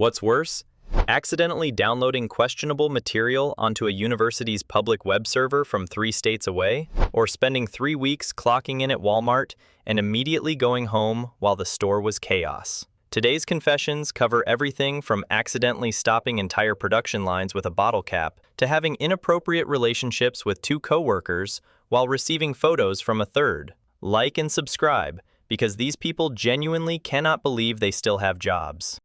What's worse? Accidentally downloading questionable material onto a university's public web server from 3 states away, or spending 3 weeks clocking in at Walmart and immediately going home while the store was chaos. Today's confessions cover everything from accidentally stopping entire production lines with a bottle cap to having inappropriate relationships with 2 coworkers while receiving photos from a third. Like and subscribe, because these people genuinely cannot believe they still have jobs.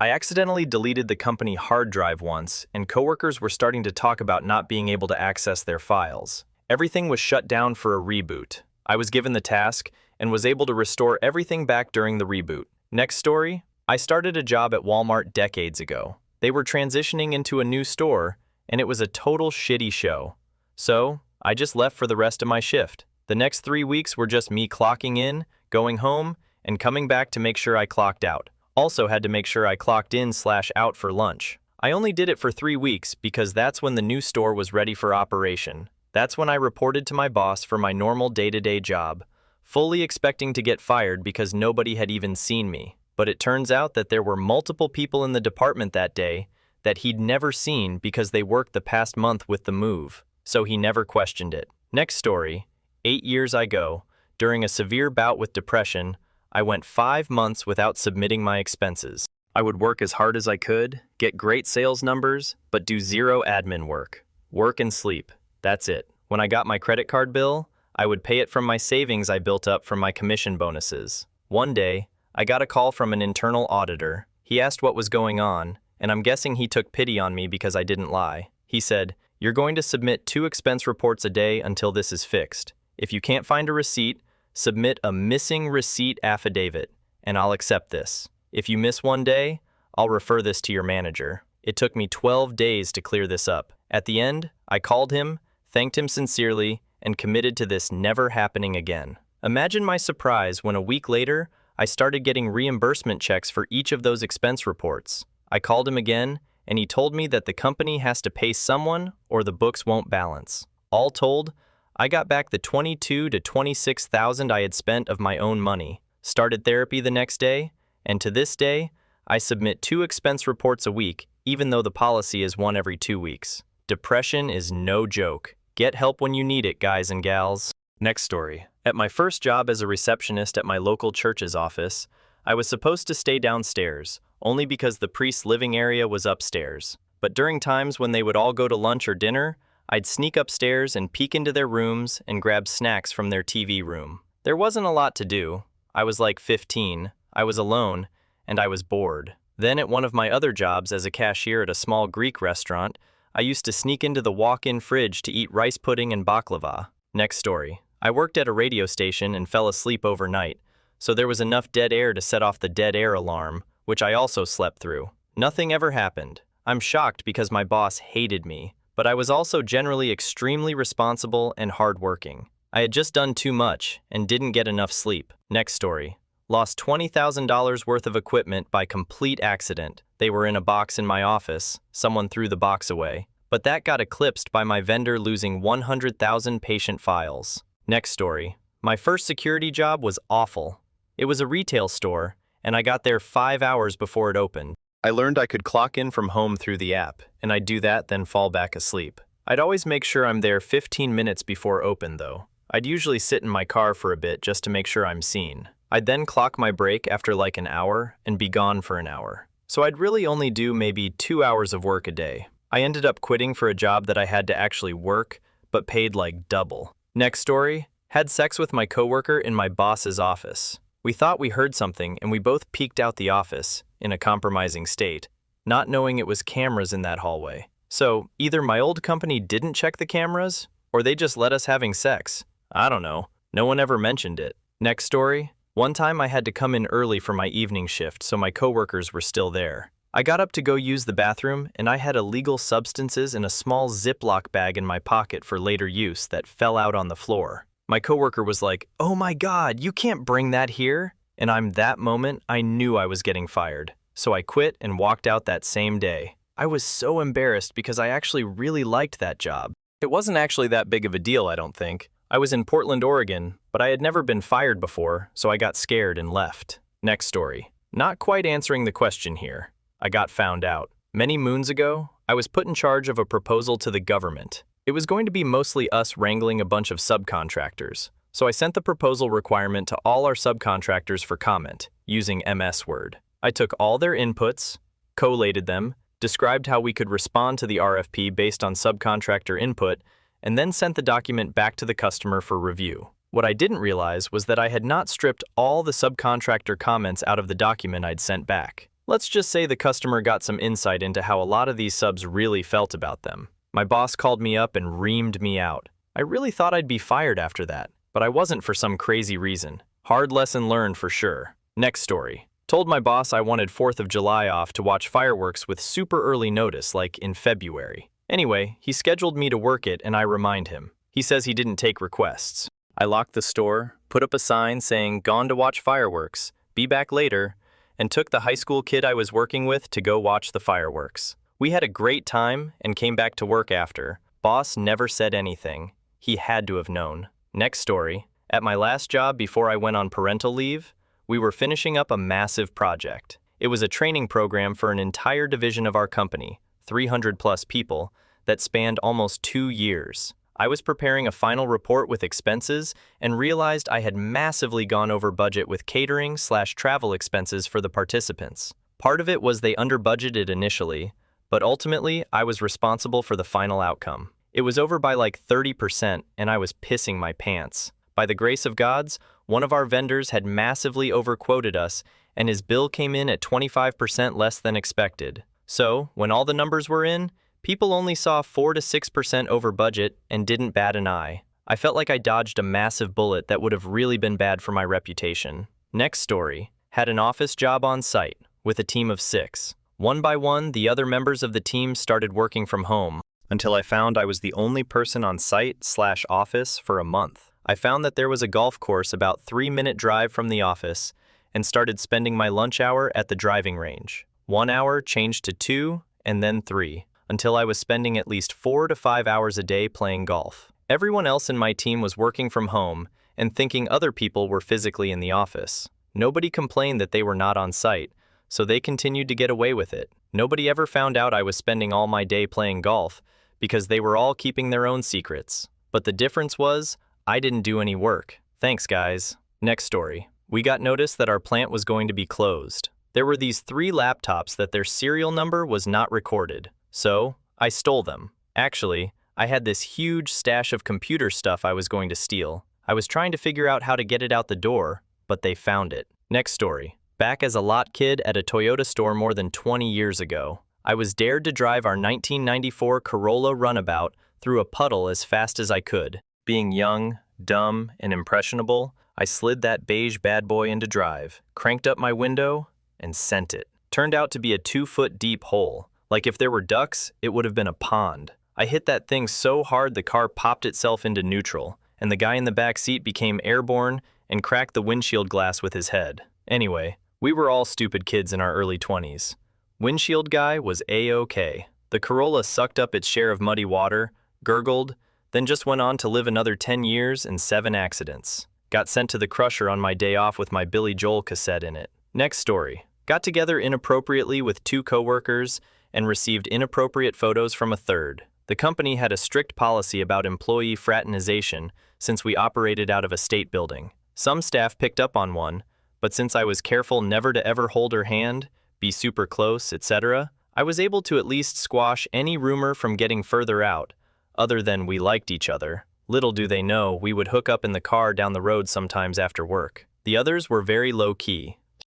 I accidentally deleted the company hard drive once, and coworkers were starting to talk about not being able to access their files. Everything was shut down for a reboot. I was given the task and was able to restore everything back during the reboot. Next story, I started a job at Walmart decades ago. They were transitioning into a new store, and it was a total shitty show. So, I just left for the rest of my shift. The next 3 weeks were just me clocking in, going home, and coming back to make sure I clocked out. Also had to make sure I clocked in/out for lunch. I only did it for 3 weeks because that's when the new store was ready for operation. That's when I reported to my boss for my normal day-to-day job, fully expecting to get fired because nobody had even seen me. But it turns out that there were multiple people in the department that day that he'd never seen because they worked the past month with the move, so he never questioned it. Next story, 8 years ago, during a severe bout with depression, I went 5 months without submitting my expenses. I would work as hard as I could, get great sales numbers, but do zero admin work. Work and sleep. That's it. When I got my credit card bill, I would pay it from my savings I built up from my commission bonuses. One day, I got a call from an internal auditor. He asked what was going on, and I'm guessing he took pity on me because I didn't lie. He said, "You're going to submit 2 expense reports a day until this is fixed. If you can't find a receipt, submit a missing receipt affidavit, and I'll accept this. If you miss one day, I'll refer this to your manager." It took me 12 days to clear this up. At the end, I called him, thanked him sincerely, and committed to this never happening again. Imagine my surprise when a week later, I started getting reimbursement checks for each of those expense reports. I called him again, and he told me that the company has to pay someone or the books won't balance. All told, I got back the $22,000 to $26,000 I had spent of my own money, started therapy the next day, and to this day, I submit 2 expense reports a week, even though the policy is 1 every 2 weeks. Depression is no joke. Get help when you need it, guys and gals. Next story. At my first job as a receptionist at my local church's office, I was supposed to stay downstairs, only because the priest's living area was upstairs. But during times when they would all go to lunch or dinner, I'd sneak upstairs and peek into their rooms and grab snacks from their TV room. There wasn't a lot to do. I was like 15, I was alone, and I was bored. Then at one of my other jobs as a cashier at a small Greek restaurant, I used to sneak into the walk-in fridge to eat rice pudding and baklava. Next story. I worked at a radio station and fell asleep overnight, so there was enough dead air to set off the dead air alarm, which I also slept through. Nothing ever happened. I'm shocked because my boss hated me, but I was also generally extremely responsible and hardworking. I had just done too much and didn't get enough sleep. Next story. Lost $20,000 worth of equipment by complete accident. They were in a box in my office. Someone threw the box away. But that got eclipsed by my vendor losing 100,000 patient files. Next story. My first security job was awful. It was a retail store, and I got there 5 hours before it opened. I learned I could clock in from home through the app, and I'd do that then fall back asleep. I'd always make sure I'm there 15 minutes before open though. I'd usually sit in my car for a bit just to make sure I'm seen. I'd then clock my break after like an hour and be gone for an hour. So I'd really only do maybe 2 hours of work a day. I ended up quitting for a job that I had to actually work, but paid like double. Next story, had sex with my coworker in my boss's office. We thought we heard something and we both peeked out the office, in a compromising state, not knowing it was cameras in that hallway. So either my old company didn't check the cameras, or they just let us having sex. I don't know. No one ever mentioned it. Next story. One time I had to come in early for my evening shift, so my coworkers were still there. I got up to go use the bathroom, and I had illegal substances in a small Ziploc bag in my pocket for later use that fell out on the floor. My coworker was like, "Oh my God, you can't bring that here." And that moment, I knew I was getting fired. So I quit and walked out that same day. I was so embarrassed because I actually really liked that job. It wasn't actually that big of a deal, I don't think. I was in Portland, Oregon, but I had never been fired before, so I got scared and left. Next story. Not quite answering the question here. I got found out. Many moons ago, I was put in charge of a proposal to the government. It was going to be mostly us wrangling a bunch of subcontractors. So I sent the proposal requirement to all our subcontractors for comment, using MS Word. I took all their inputs, collated them, described how we could respond to the RFP based on subcontractor input, and then sent the document back to the customer for review. What I didn't realize was that I had not stripped all the subcontractor comments out of the document I'd sent back. Let's just say the customer got some insight into how a lot of these subs really felt about them. My boss called me up and reamed me out. I really thought I'd be fired after that, but I wasn't for some crazy reason. Hard lesson learned for sure. Next story. Told my boss I wanted 4th of July off to watch fireworks with super early notice, like in February. Anyway, he scheduled me to work it and I remind him. He says he didn't take requests. I locked the store, put up a sign saying, "Gone to watch fireworks, be back later," and took the high school kid I was working with to go watch the fireworks. We had a great time and came back to work after. Boss never said anything. He had to have known. Next story. At my last job before I went on parental leave, we were finishing up a massive project. It was a training program for an entire division of our company, 300 plus people, that spanned almost 2 years. I was preparing a final report with expenses and realized I had massively gone over budget with catering/travel expenses for the participants. Part of it was they under-budgeted initially, but ultimately I was responsible for the final outcome. It was over by like 30% and I was pissing my pants. By the grace of gods, one of our vendors had massively overquoted us and his bill came in at 25% less than expected. So, when all the numbers were in, people only saw 4 to 6% over budget and didn't bat an eye. I felt like I dodged a massive bullet that would have really been bad for my reputation. Next story. Had an office job on site, with a team of 6. One by one, the other members of the team started working from home, until I found I was the only person on site/office for a month. I found that there was a golf course about 3-minute drive from the office, and started spending my lunch hour at the driving range. 1 hour changed to 2, and then 3. Until I was spending at least 4 to 5 hours a day playing golf. Everyone else in my team was working from home and thinking other people were physically in the office. Nobody complained that they were not on site, so they continued to get away with it. Nobody ever found out I was spending all my day playing golf because they were all keeping their own secrets. But the difference was, I didn't do any work. Thanks, guys. Next story. We got notice that our plant was going to be closed. There were these 3 laptops that their serial number was not recorded. So, I stole them. Actually, I had this huge stash of computer stuff I was going to steal. I was trying to figure out how to get it out the door, but they found it. Next story. Back as a lot kid at a Toyota store more than 20 years ago, I was dared to drive our 1994 Corolla runabout through a puddle as fast as I could. Being young, dumb, and impressionable, I slid that beige bad boy into drive, cranked up my window, and sent it. Turned out to be a 2-foot deep hole. Like if there were ducks, it would have been a pond. I hit that thing so hard the car popped itself into neutral, and the guy in the back seat became airborne and cracked the windshield glass with his head. Anyway, we were all stupid kids in our early 20s. Windshield guy was A-OK. The Corolla sucked up its share of muddy water, gurgled, then just went on to live another 10 years and 7 accidents. Got sent to the crusher on my day off with my Billy Joel cassette in it. Next story. Got together inappropriately with 2 coworkers and received inappropriate photos from a third. The company had a strict policy about employee fraternization since we operated out of a state building. Some staff picked up on one, but since I was careful never to ever hold her hand, be super close, etc., I was able to at least squash any rumor from getting further out, other than we liked each other. Little do they know, we would hook up in the car down the road sometimes after work. The others were very low-key.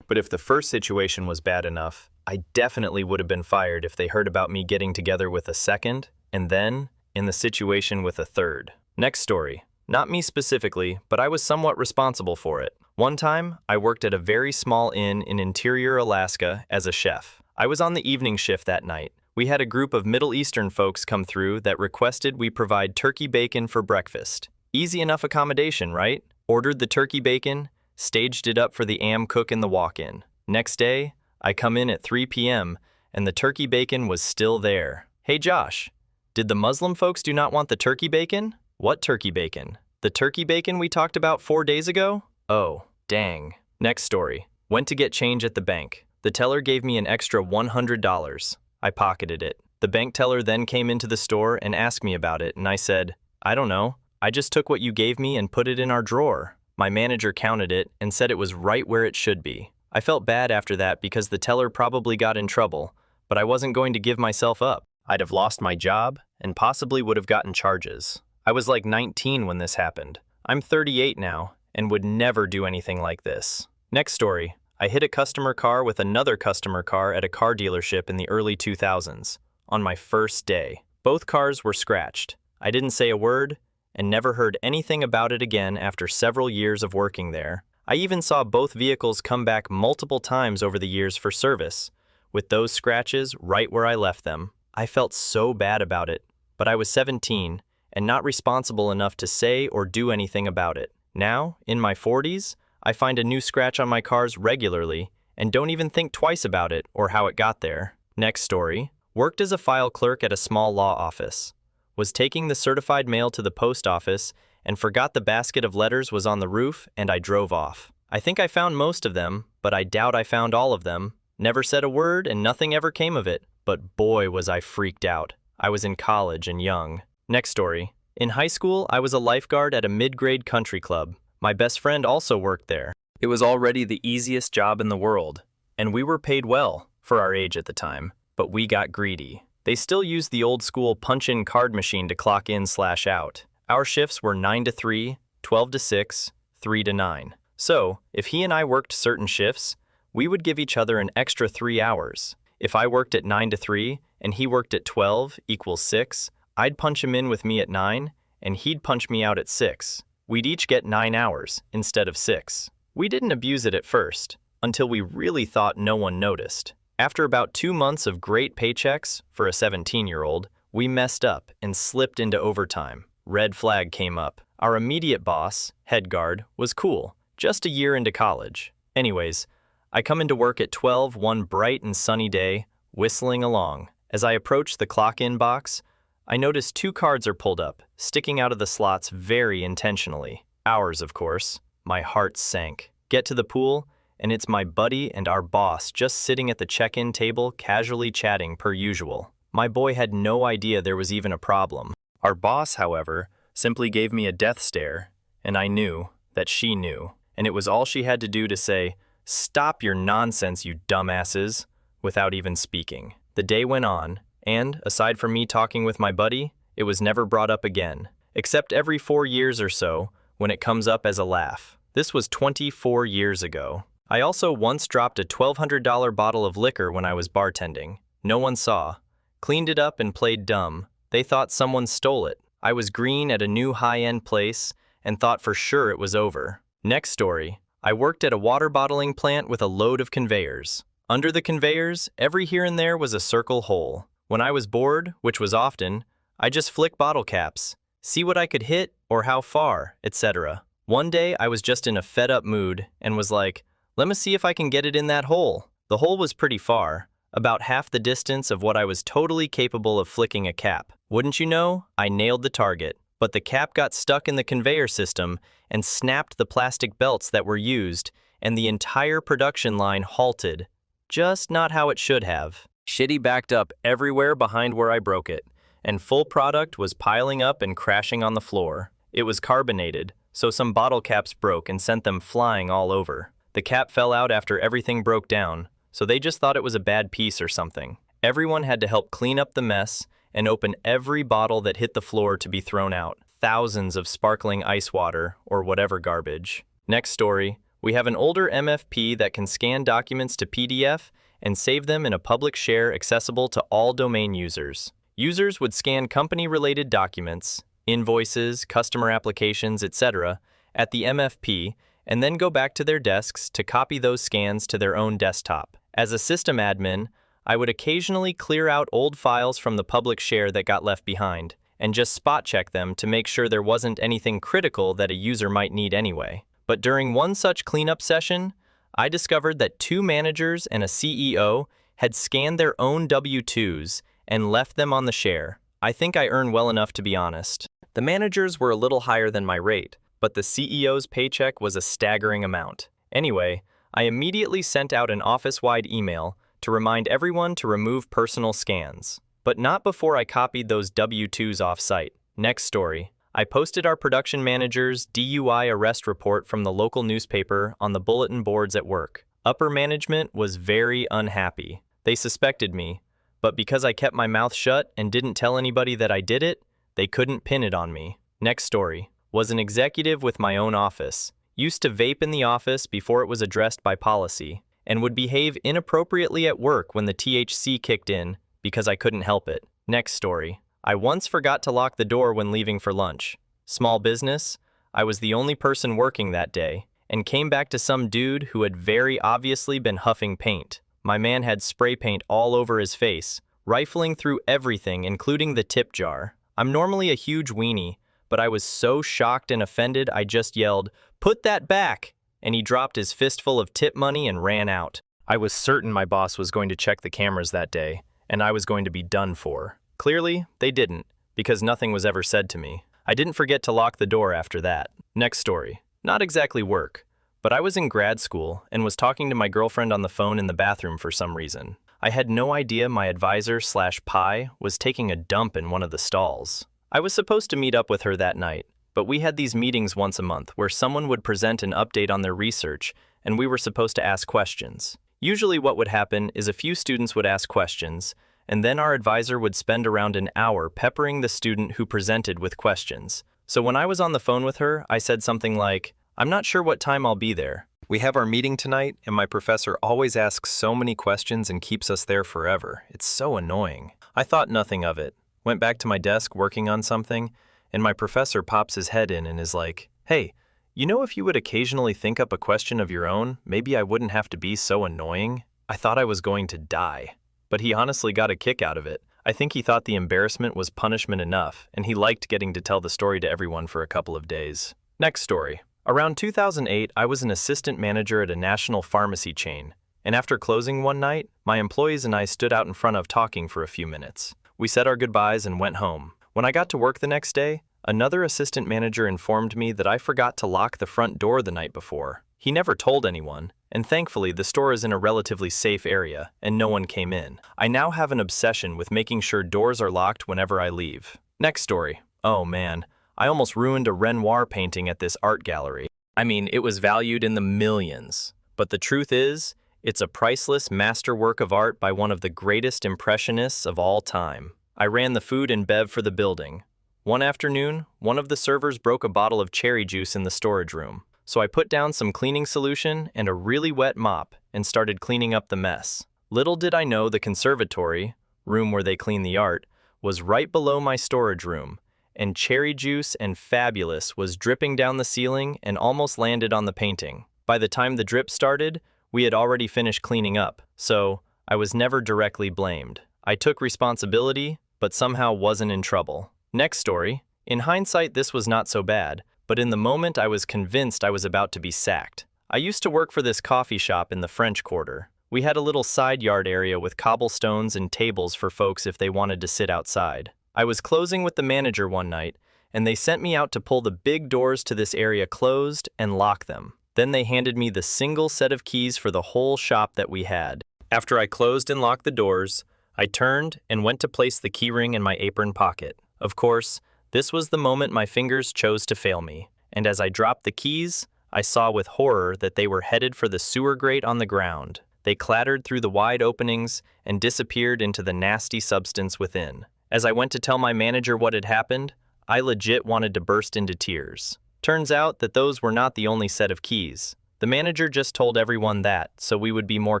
But if the first situation was bad enough, I definitely would have been fired if they heard about me getting together with a second, and then, in the situation with a third. Next story. Not me specifically, but I was somewhat responsible for it. One time, I worked at a very small inn in interior Alaska as a chef. I was on the evening shift that night. We had a group of Middle Eastern folks come through that requested we provide turkey bacon for breakfast. Easy enough accommodation, right? Ordered the turkey bacon, staged it up for the AM cook in the walk-in. Next day, I come in at 3 p.m., and the turkey bacon was still there. Hey Josh, did the Muslim folks do not want the turkey bacon? What turkey bacon? The turkey bacon we talked about 4 days ago? Oh, dang. Next story. Went to get change at the bank. The teller gave me an extra $100. I pocketed it. The bank teller then came into the store and asked me about it, and I said, "I don't know. I just took what you gave me and put it in our drawer." My manager counted it and said it was right where it should be. I felt bad after that because the teller probably got in trouble, but I wasn't going to give myself up. I'd have lost my job and possibly would have gotten charges. I was like 19 when this happened. I'm 38 now and would never do anything like this. Next story. I hit a customer car with another customer car at a car dealership in the early 2000s. On my first day. Both cars were scratched. I didn't say a word and never heard anything about it again after several years of working there. I even saw both vehicles come back multiple times over the years for service, with those scratches right where I left them. I felt so bad about it, but I was 17 and not responsible enough to say or do anything about it. Now, in my 40s, I find a new scratch on my cars regularly and don't even think twice about it or how it got there. Next story. Worked as a file clerk at a small law office. Was taking the certified mail to the post office and forgot the basket of letters was on the roof and I drove off. I think I found most of them, but I doubt I found all of them. Never said a word and nothing ever came of it, but boy was I freaked out. I was in college and young. Next story. In high school, I was a lifeguard at a mid-grade country club. My best friend also worked there. It was already the easiest job in the world, and we were paid well for our age at the time, but we got greedy. They still used the old-school punch-in card machine to clock in/out. Our shifts were 9 to 3, 12 to 6, 3 to 9. So, if he and I worked certain shifts, we would give each other an extra 3 hours. If I worked at 9 to 3 and he worked at 12 = 6, I'd punch him in with me at 9 and he'd punch me out at 6. We'd each get 9 hours instead of 6. We didn't abuse it at first, until we really thought no one noticed. After about 2 months of great paychecks for a 17-year-old, we messed up and slipped into overtime. Red flag came up. Our immediate boss, head guard, was cool, just a year into college. Anyways, I come into work at 12 one bright and sunny day, whistling along. As I approach the clock-in box, I notice 2 cards are pulled up, sticking out of the slots very intentionally. Ours, of course. My heart sank. Get to the pool, and it's my buddy and our boss just sitting at the check-in table casually chatting per usual. My boy had no idea there was even a problem. Our boss, however, simply gave me a death stare, and I knew that she knew, and it was all she had to do to say, "Stop your nonsense, you dumbasses," without even speaking. The day went on, and, aside from me talking with my buddy, it was never brought up again, except every 4 years or so, when it comes up as a laugh. This was 24 years ago. I also once dropped a $1,200 bottle of liquor when I was bartending. No one saw. Cleaned it up and played dumb. They thought someone stole it. I was green at a new high-end place and thought for sure it was over. Next story. I worked at a water bottling plant with a load of conveyors. Under the conveyors, every here and there was a circle hole. When I was bored, which was often, I just flick bottle caps, see what I could hit or how far, etc. One day I was just in a fed-up mood and was like, let me see if I can get it in that hole. The hole was pretty far, about half the distance of what I was totally capable of flicking a cap. Wouldn't you know, I nailed the target, but the cap got stuck in the conveyor system and snapped the plastic belts that were used, and the entire production line halted. Just not how it should have. Shitty backed up everywhere behind where I broke it, and full product was piling up and crashing on the floor. It was carbonated, so some bottle caps broke and sent them flying all over. The cap fell out after everything broke down, so they just thought it was a bad piece or something. Everyone had to help clean up the mess and open every bottle that hit the floor to be thrown out. Thousands of sparkling ice water or whatever garbage. Next story. We have an older MFP that can scan documents to PDF and save them in a public share accessible to all domain users. Users would scan company-related documents, invoices, customer applications, etc. at the MFP and then go back to their desks to copy those scans to their own desktop. As a system admin, I would occasionally clear out old files from the public share that got left behind and just spot check them to make sure there wasn't anything critical that a user might need anyway. But during one such cleanup session, I discovered that 2 managers and a CEO had scanned their own W-2s and left them on the share. I think I earn well enough to be honest. The managers were a little higher than my rate, but the CEO's paycheck was a staggering amount. Anyway, I immediately sent out an office-wide email to remind everyone to remove personal scans. But not before I copied those W-2s off-site. Next story. I posted our production manager's DUI arrest report from the local newspaper on the bulletin boards at work. Upper management was very unhappy. They suspected me, but because I kept my mouth shut and didn't tell anybody that I did it, they couldn't pin it on me. Next story. Was an executive with my own office. Used to vape in the office before it was addressed by policy, and would behave inappropriately at work when the THC kicked in because I couldn't help it. Next story. I once forgot to lock the door when leaving for lunch. Small business. I was the only person working that day, and came back to some dude who had very obviously been huffing paint. My man had spray paint all over his face, rifling through everything, including the tip jar. I'm normally a huge weenie, but I was so shocked and offended I just yelled, "Put that back!" And he dropped his fistful of tip money and ran out. I was certain my boss was going to check the cameras that day, and I was going to be done for. Clearly, they didn't, because nothing was ever said to me. I didn't forget to lock the door after that. Next story. Not exactly work, but I was in grad school and was talking to my girlfriend on the phone in the bathroom for some reason. I had no idea my advisor/PI was taking a dump in one of the stalls. I was supposed to meet up with her that night, but we had these meetings once a month where someone would present an update on their research and we were supposed to ask questions. Usually what would happen is a few students would ask questions, and then our advisor would spend around an hour peppering the student who presented with questions. So when I was on the phone with her, I said something like, "I'm not sure what time I'll be there. We have our meeting tonight, and my professor always asks so many questions and keeps us there forever. It's so annoying." I thought nothing of it, went back to my desk working on something, and my professor pops his head in and is like, "Hey, you know, if you would occasionally think up a question of your own, maybe I wouldn't have to be so annoying." I thought I was going to die. But he honestly got a kick out of it. I think he thought the embarrassment was punishment enough, and he liked getting to tell the story to everyone for a couple of days. Next story. Around 2008, I was an assistant manager at a national pharmacy chain, and after closing one night, my employees and I stood out in front of talking for a few minutes. We said our goodbyes and went home. When I got to work the next day, another assistant manager informed me that I forgot to lock the front door the night before. He never told anyone, and thankfully the store is in a relatively safe area and no one came in. I now have an obsession with making sure doors are locked whenever I leave. Next story. Oh man, I almost ruined a Renoir painting at this art gallery. I mean, it was valued in the millions. But the truth is, it's a priceless masterwork of art by one of the greatest impressionists of all time. I ran the food and bev for the building. One afternoon, one of the servers broke a bottle of cherry juice in the storage room. So I put down some cleaning solution and a really wet mop and started cleaning up the mess. Little did I know the conservatory, room where they clean the art, was right below my storage room, and cherry juice and fabulous was dripping down the ceiling and almost landed on the painting. By the time the drip started, we had already finished cleaning up, so I was never directly blamed. I took responsibility, but somehow wasn't in trouble. Next story. In hindsight, this was not so bad, but in the moment I was convinced I was about to be sacked. I used to work for this coffee shop in the French Quarter. We had a little side yard area with cobblestones and tables for folks if they wanted to sit outside. I was closing with the manager one night, and they sent me out to pull the big doors to this area closed and lock them. Then they handed me the single set of keys for the whole shop that we had. After I closed and locked the doors, I turned and went to place the keyring in my apron pocket. Of course, this was the moment my fingers chose to fail me, and as I dropped the keys, I saw with horror that they were headed for the sewer grate on the ground. They clattered through the wide openings and disappeared into the nasty substance within. As I went to tell my manager what had happened, I legit wanted to burst into tears. Turns out that those were not the only set of keys. The manager just told everyone that, so we would be more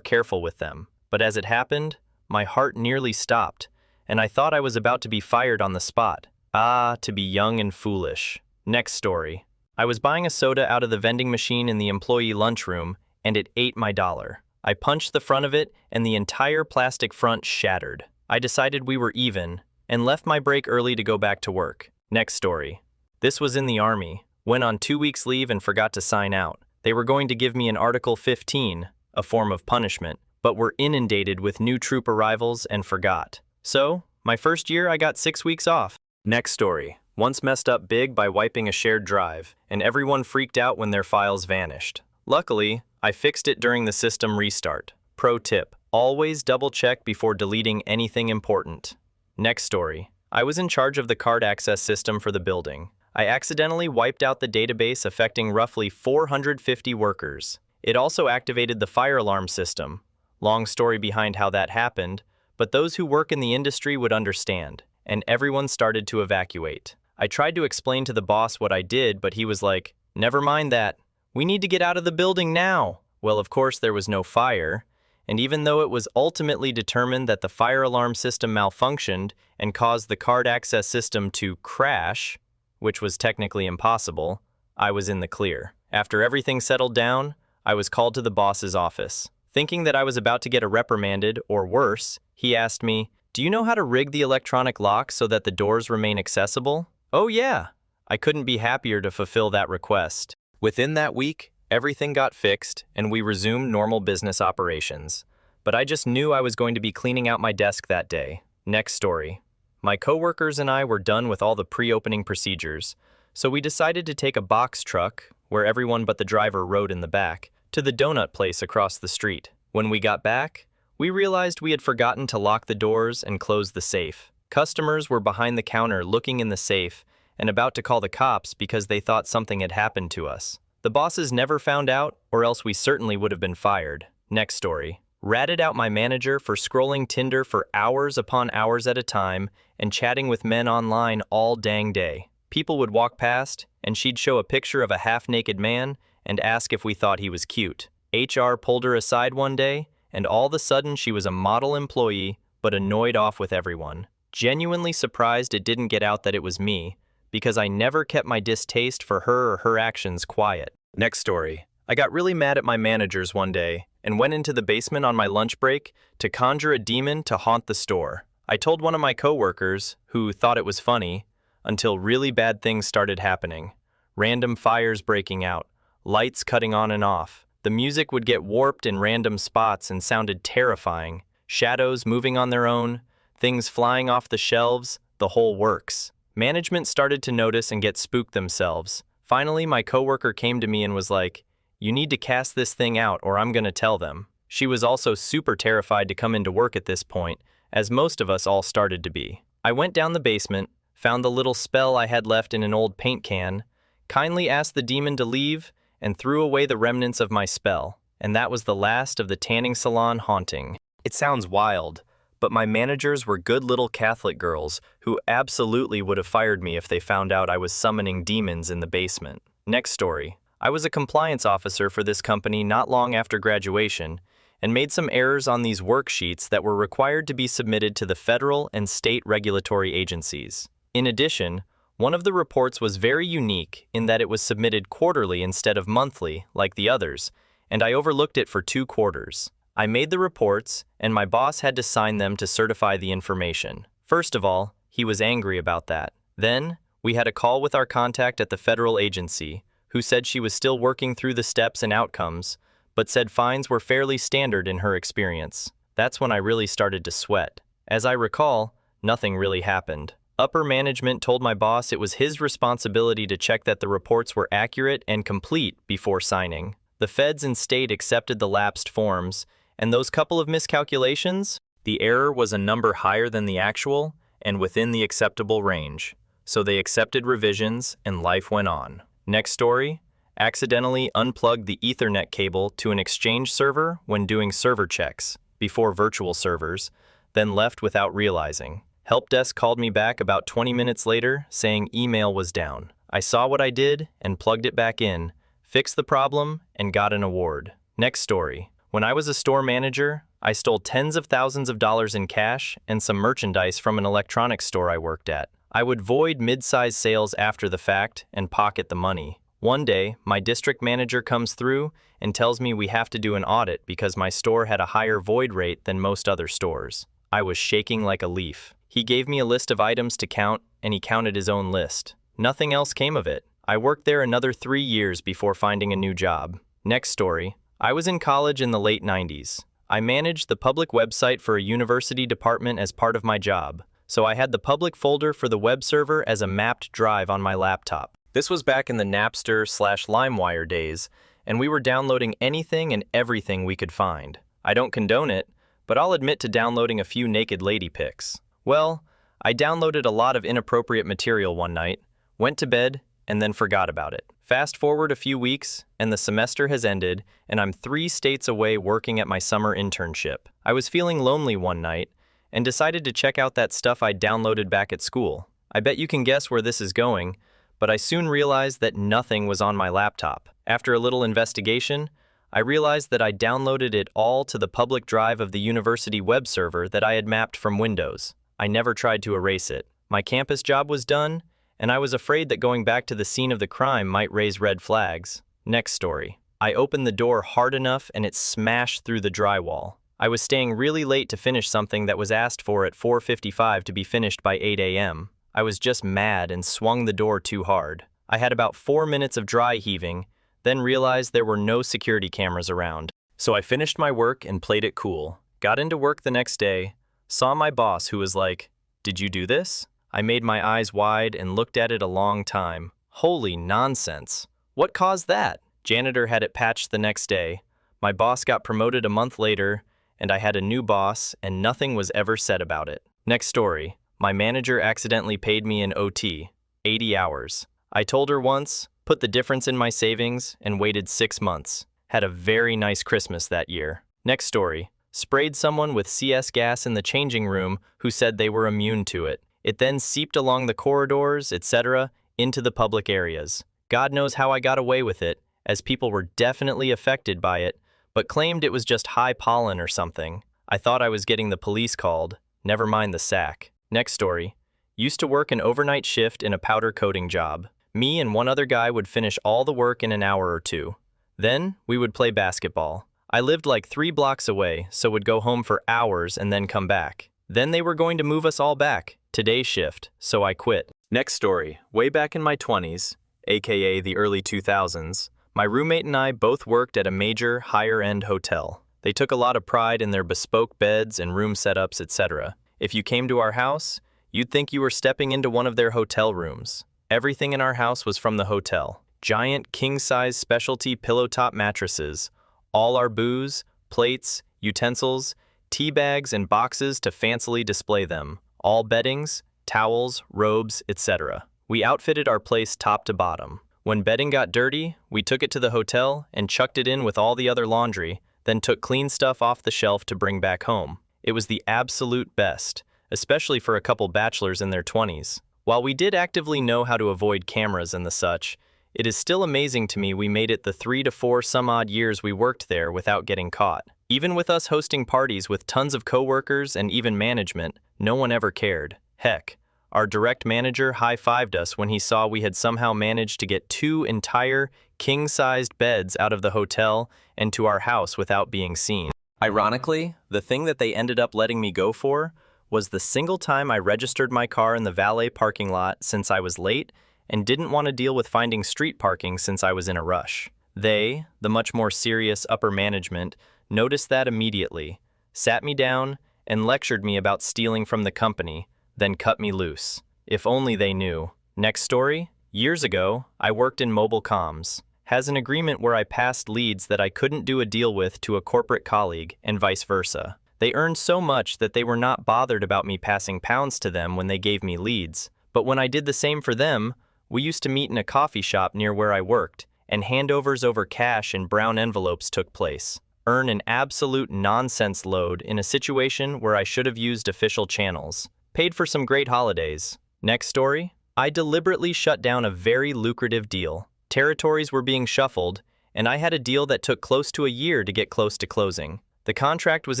careful with them. But as it happened, my heart nearly stopped, and I thought I was about to be fired on the spot. Ah, to be young and foolish. Next story. I was buying a soda out of the vending machine in the employee lunchroom, and it ate my dollar. I punched the front of it, and the entire plastic front shattered. I decided we were even, and left my break early to go back to work. Next story. This was in the Army. Went on 2 weeks leave and forgot to sign out. They were going to give me an Article 15, a form of punishment, but were inundated with new troop arrivals and forgot. So, my first year I got 6 weeks off. Next story. Once messed up big by wiping a shared drive, and everyone freaked out when their files vanished. Luckily, I fixed it during the system restart. Pro tip: always double check before deleting anything important. Next story. I was in charge of the card access system for the building. I accidentally wiped out the database, affecting roughly 450 workers. It also activated the fire alarm system. Long story behind how that happened, but those who work in the industry would understand, and everyone started to evacuate. I tried to explain to the boss what I did, but he was like, "Never mind that. We need to get out of the building now." Well, of course, there was no fire, and even though it was ultimately determined that the fire alarm system malfunctioned and caused the card access system to crash, which was technically impossible, I was in the clear. After everything settled down, I was called to the boss's office. Thinking that I was about to get reprimanded, or worse, he asked me, "Do you know how to rig the electronic lock so that the doors remain accessible?" Oh yeah! I couldn't be happier to fulfill that request. Within that week, everything got fixed and we resumed normal business operations. But I just knew I was going to be cleaning out my desk that day. Next story. My coworkers and I were done with all the pre-opening procedures, so we decided to take a box truck, where everyone but the driver rode in the back, to the donut place across the street. When we got back, we realized we had forgotten to lock the doors and close the safe. Customers were behind the counter looking in the safe and about to call the cops because they thought something had happened to us. The bosses never found out, or else we certainly would have been fired. Next story. Ratted out my manager for scrolling Tinder for hours upon hours at a time and chatting with men online all dang day. People would walk past, and she'd show a picture of a half-naked man and ask if we thought he was cute. HR pulled her aside one day, and all of a sudden she was a model employee, but annoyed off with everyone. Genuinely surprised it didn't get out that it was me, because I never kept my distaste for her or her actions quiet. Next story. I got really mad at my managers one day and went into the basement on my lunch break to conjure a demon to haunt the store. I told one of my coworkers, who thought it was funny, until really bad things started happening. Random fires breaking out, lights cutting on and off. The music would get warped in random spots and sounded terrifying. Shadows moving on their own, things flying off the shelves, the whole works. Management started to notice and get spooked themselves. Finally, my coworker came to me and was like, "You need to cast this thing out or I'm gonna tell them." She was also super terrified to come into work at this point, as most of us all started to be. I went down the basement, found the little spell I had left in an old paint can, kindly asked the demon to leave, and threw away the remnants of my spell. And that was the last of the tanning salon haunting. It sounds wild, but my managers were good little Catholic girls who absolutely would have fired me if they found out I was summoning demons in the basement. Next story. I was a compliance officer for this company not long after graduation and made some errors on these worksheets that were required to be submitted to the federal and state regulatory agencies. In addition, one of the reports was very unique in that it was submitted quarterly instead of monthly, like the others, and I overlooked it for 2 quarters. I made the reports, and my boss had to sign them to certify the information. First of all, he was angry about that. Then, we had a call with our contact at the federal agency, who said she was still working through the steps and outcomes, but said fines were fairly standard in her experience. That's when I really started to sweat. As I recall, nothing really happened. Upper management told my boss it was his responsibility to check that the reports were accurate and complete before signing. The feds and state accepted the lapsed forms, and those couple of miscalculations, the error was a number higher than the actual and within the acceptable range. So they accepted revisions and life went on. Next story. Accidentally unplugged the Ethernet cable to an Exchange server when doing server checks, before virtual servers, then left without realizing. Help desk called me back about 20 minutes later saying email was down. I saw what I did and plugged it back in, fixed the problem, and got an award. Next story. When I was a store manager, I stole tens of thousands of dollars in cash and some merchandise from an electronics store I worked at. I would void mid-size sales after the fact and pocket the money. One day, my district manager comes through and tells me we have to do an audit because my store had a higher void rate than most other stores. I was shaking like a leaf. He gave me a list of items to count, and he counted his own list. Nothing else came of it. I worked there another 3 years before finding a new job. Next story. I was in college in the late 90s. I managed the public website for a university department as part of my job, so I had the public folder for the web server as a mapped drive on my laptop. This was back in the Napster/LimeWire days, and we were downloading anything and everything we could find. I don't condone it, but I'll admit to downloading a few naked lady pics. Well, I downloaded a lot of inappropriate material one night, went to bed, and then forgot about it. Fast forward a few weeks, and the semester has ended, and I'm 3 states away working at my summer internship. I was feeling lonely one night, and decided to check out that stuff I downloaded back at school. I bet you can guess where this is going, but I soon realized that nothing was on my laptop. After a little investigation, I realized that I downloaded it all to the public drive of the university web server that I had mapped from Windows. I never tried to erase it. My campus job was done, and I was afraid that going back to the scene of the crime might raise red flags. Next story. I opened the door hard enough and it smashed through the drywall. I was staying really late to finish something that was asked for at 4:55 to be finished by 8 a.m. I was just mad and swung the door too hard. I had about 4 minutes of dry heaving, then realized there were no security cameras around. So I finished my work and played it cool. Got into work the next day, saw my boss who was like, "Did you do this?" I made my eyes wide and looked at it a long time. Holy nonsense. What caused that? Janitor had it patched the next day. My boss got promoted a month later, and I had a new boss, and nothing was ever said about it. Next story. My manager accidentally paid me an OT, 80 hours. I told her once, put the difference in my savings, and waited 6 months. Had a very nice Christmas that year. Next story. Sprayed someone with CS gas in the changing room who said they were immune to it. It then seeped along the corridors, etc., into the public areas. God knows how I got away with it, as people were definitely affected by it, but claimed it was just high pollen or something. I thought I was getting the police called, never mind the sack. Next story. Used to work an overnight shift in a powder coating job. Me and one other guy would finish all the work in an hour or two. Then, we would play basketball. I lived like 3 blocks away, so would go home for hours and then come back. Then they were going to move us all back, today's shift, so I quit. Next story. Way back in my 20s, aka the early 2000s, my roommate and I both worked at a major, higher-end hotel. They took a lot of pride in their bespoke beds and room setups, etc. If you came to our house, you'd think you were stepping into one of their hotel rooms. Everything in our house was from the hotel. Giant, king-size specialty pillow-top mattresses. All our booze, plates, utensils, tea bags, and boxes to fancily display them. All beddings, towels, robes, etc. We outfitted our place top to bottom. When bedding got dirty, we took it to the hotel and chucked it in with all the other laundry, then took clean stuff off the shelf to bring back home. It was the absolute best, especially for a couple bachelors in their 20s. While we did actively know how to avoid cameras and the such, it is still amazing to me we made it the 3 to 4 some odd years we worked there without getting caught. Even with us hosting parties with tons of coworkers and even management, no one ever cared. Heck, our direct manager high-fived us when he saw we had somehow managed to get 2 entire king-sized beds out of the hotel and to our house without being seen. Ironically, the thing that they ended up letting me go for was the single time I registered my car in the valet parking lot since I was late and didn't want to deal with finding street parking since I was in a rush. They, the much more serious upper management, noticed that immediately, sat me down, and lectured me about stealing from the company, then cut me loose. If only they knew. Next story. Years ago, I worked in mobile comms. Has an agreement where I passed leads that I couldn't do a deal with to a corporate colleague, and vice versa. They earned so much that they were not bothered about me passing pounds to them when they gave me leads. But when I did the same for them, we used to meet in a coffee shop near where I worked, and handovers over cash in brown envelopes took place. Earn an absolute nonsense load in a situation where I should have used official channels. Paid for some great holidays. Next story. I deliberately shut down a very lucrative deal. Territories were being shuffled, and I had a deal that took close to a year to get close to closing. The contract was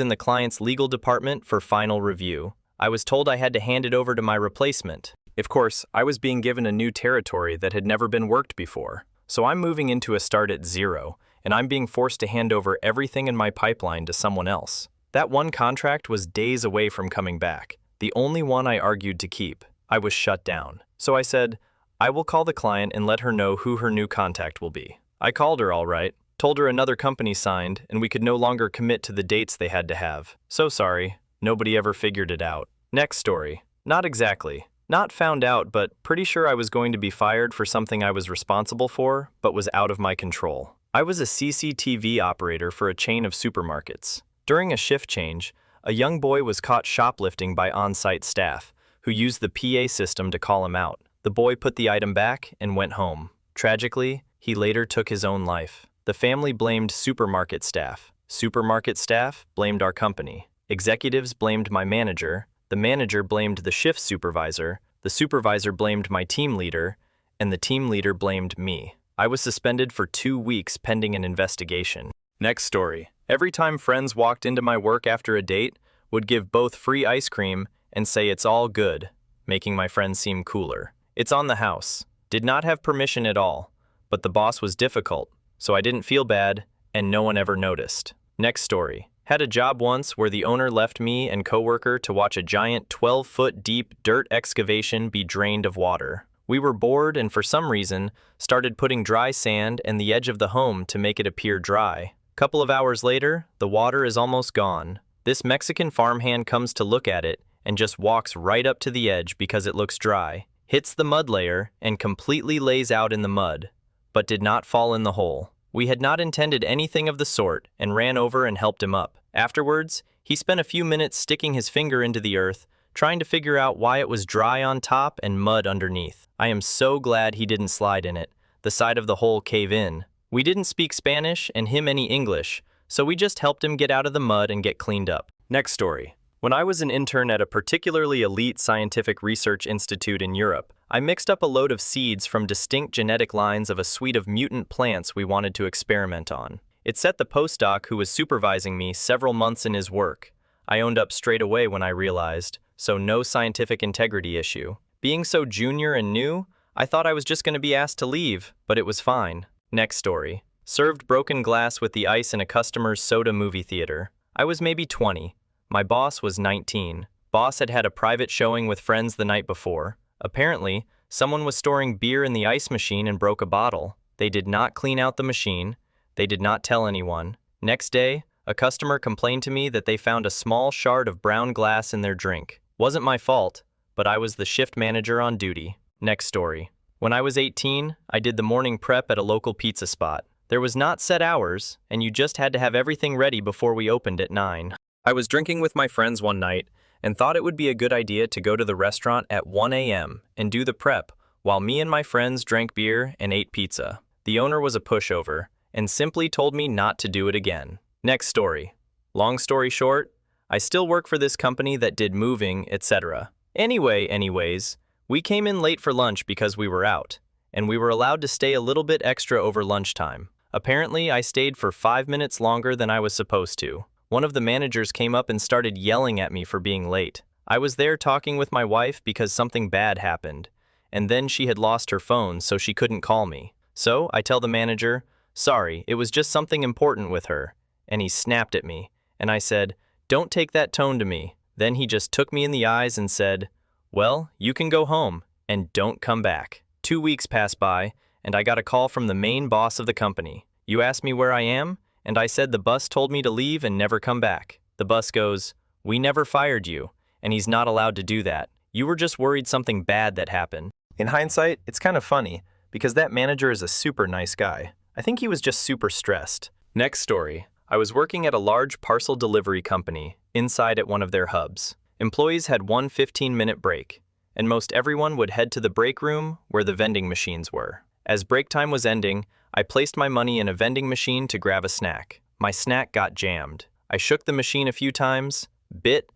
in the client's legal department for final review. I was told I had to hand it over to my replacement. Of course, I was being given a new territory that had never been worked before. So I'm moving into a start at zero, and I'm being forced to hand over everything in my pipeline to someone else. That one contract was days away from coming back, the only one I argued to keep. I was shut down. So I said, I will call the client and let her know who her new contact will be. I called her all right, told her another company signed, and we could no longer commit to the dates they had to have. So sorry, nobody ever figured it out. Next story. Not exactly. Not found out, but pretty sure I was going to be fired for something I was responsible for, but was out of my control. I was a CCTV operator for a chain of supermarkets. During a shift change, a young boy was caught shoplifting by on-site staff, who used the PA system to call him out. The boy put the item back and went home. Tragically, he later took his own life. The family blamed supermarket staff. Supermarket staff blamed our company. Executives blamed my manager. The manager blamed the shift supervisor. The supervisor blamed my team leader. And the team leader blamed me. I was suspended for 2 weeks pending an investigation. Next story. Every time friends walked into my work after a date, would give both free ice cream and say it's all good, making my friends seem cooler. It's on the house. Did not have permission at all, but the boss was difficult, so I didn't feel bad, and no one ever noticed. Next story. Had a job once where the owner left me and coworker to watch a giant 12-foot deep dirt excavation be drained of water. We were bored and for some reason started putting dry sand and the edge of the home to make it appear dry. Couple of hours later, the water is almost gone. This Mexican farmhand comes to look at it and just walks right up to the edge because it looks dry, hits the mud layer and completely lays out in the mud, but did not fall in the hole. We had not intended anything of the sort and ran over and helped him up. Afterwards, he spent a few minutes sticking his finger into the earth, trying to figure out why it was dry on top and mud underneath. I am so glad he didn't slide in it. The side of the hole cave in. We didn't speak Spanish and him any English, so we just helped him get out of the mud and get cleaned up. Next story. When I was an intern at a particularly elite scientific research institute in Europe, I mixed up a load of seeds from distinct genetic lines of a suite of mutant plants we wanted to experiment on. It set the postdoc who was supervising me several months in his work. I owned up straight away when I realized, so no scientific integrity issue. Being so junior and new, I thought I was just going to be asked to leave, but it was fine. Next story. Served broken glass with the ice in a customer's soda movie theater. I was maybe 20. My boss was 19. Boss had had a private showing with friends the night before. Apparently, someone was storing beer in the ice machine and broke a bottle. They did not clean out the machine. They did not tell anyone. Next day, a customer complained to me that they found a small shard of brown glass in their drink. Wasn't my fault, but I was the shift manager on duty. Next story. When I was 18, I did the morning prep at a local pizza spot. There was not set hours, and you just had to have everything ready before we opened at 9. I was drinking with my friends one night and thought it would be a good idea to go to the restaurant at 1 a.m. and do the prep while me and my friends drank beer and ate pizza. The owner was a pushover and simply told me not to do it again. Next story. Long story short, I still work for this company that did moving, etc. Anyways, we came in late for lunch because we were out, and we were allowed to stay a little bit extra over lunchtime. Apparently, I stayed for 5 minutes longer than I was supposed to. One of the managers came up and started yelling at me for being late. I was there talking with my wife because something bad happened, and then she had lost her phone so she couldn't call me. So I tell the manager, sorry, it was just something important with her, and he snapped at me, and I said, don't take that tone to me. Then he just took me in the eyes and said, well, you can go home, and don't come back. 2 weeks passed by, and I got a call from the main boss of the company. You asked me where I am? And I said the boss told me to leave and never come back. The boss goes, we never fired you, and he's not allowed to do that. You were just worried something bad that happened. In hindsight, it's kind of funny, because that manager is a super nice guy. I think he was just super stressed. Next story. I was working at a large parcel delivery company, inside at one of their hubs. Employees had one 15-minute break, and most everyone would head to the break room where the vending machines were. As break time was ending, I placed my money in a vending machine to grab a snack. My snack got jammed. I shook the machine a few times. It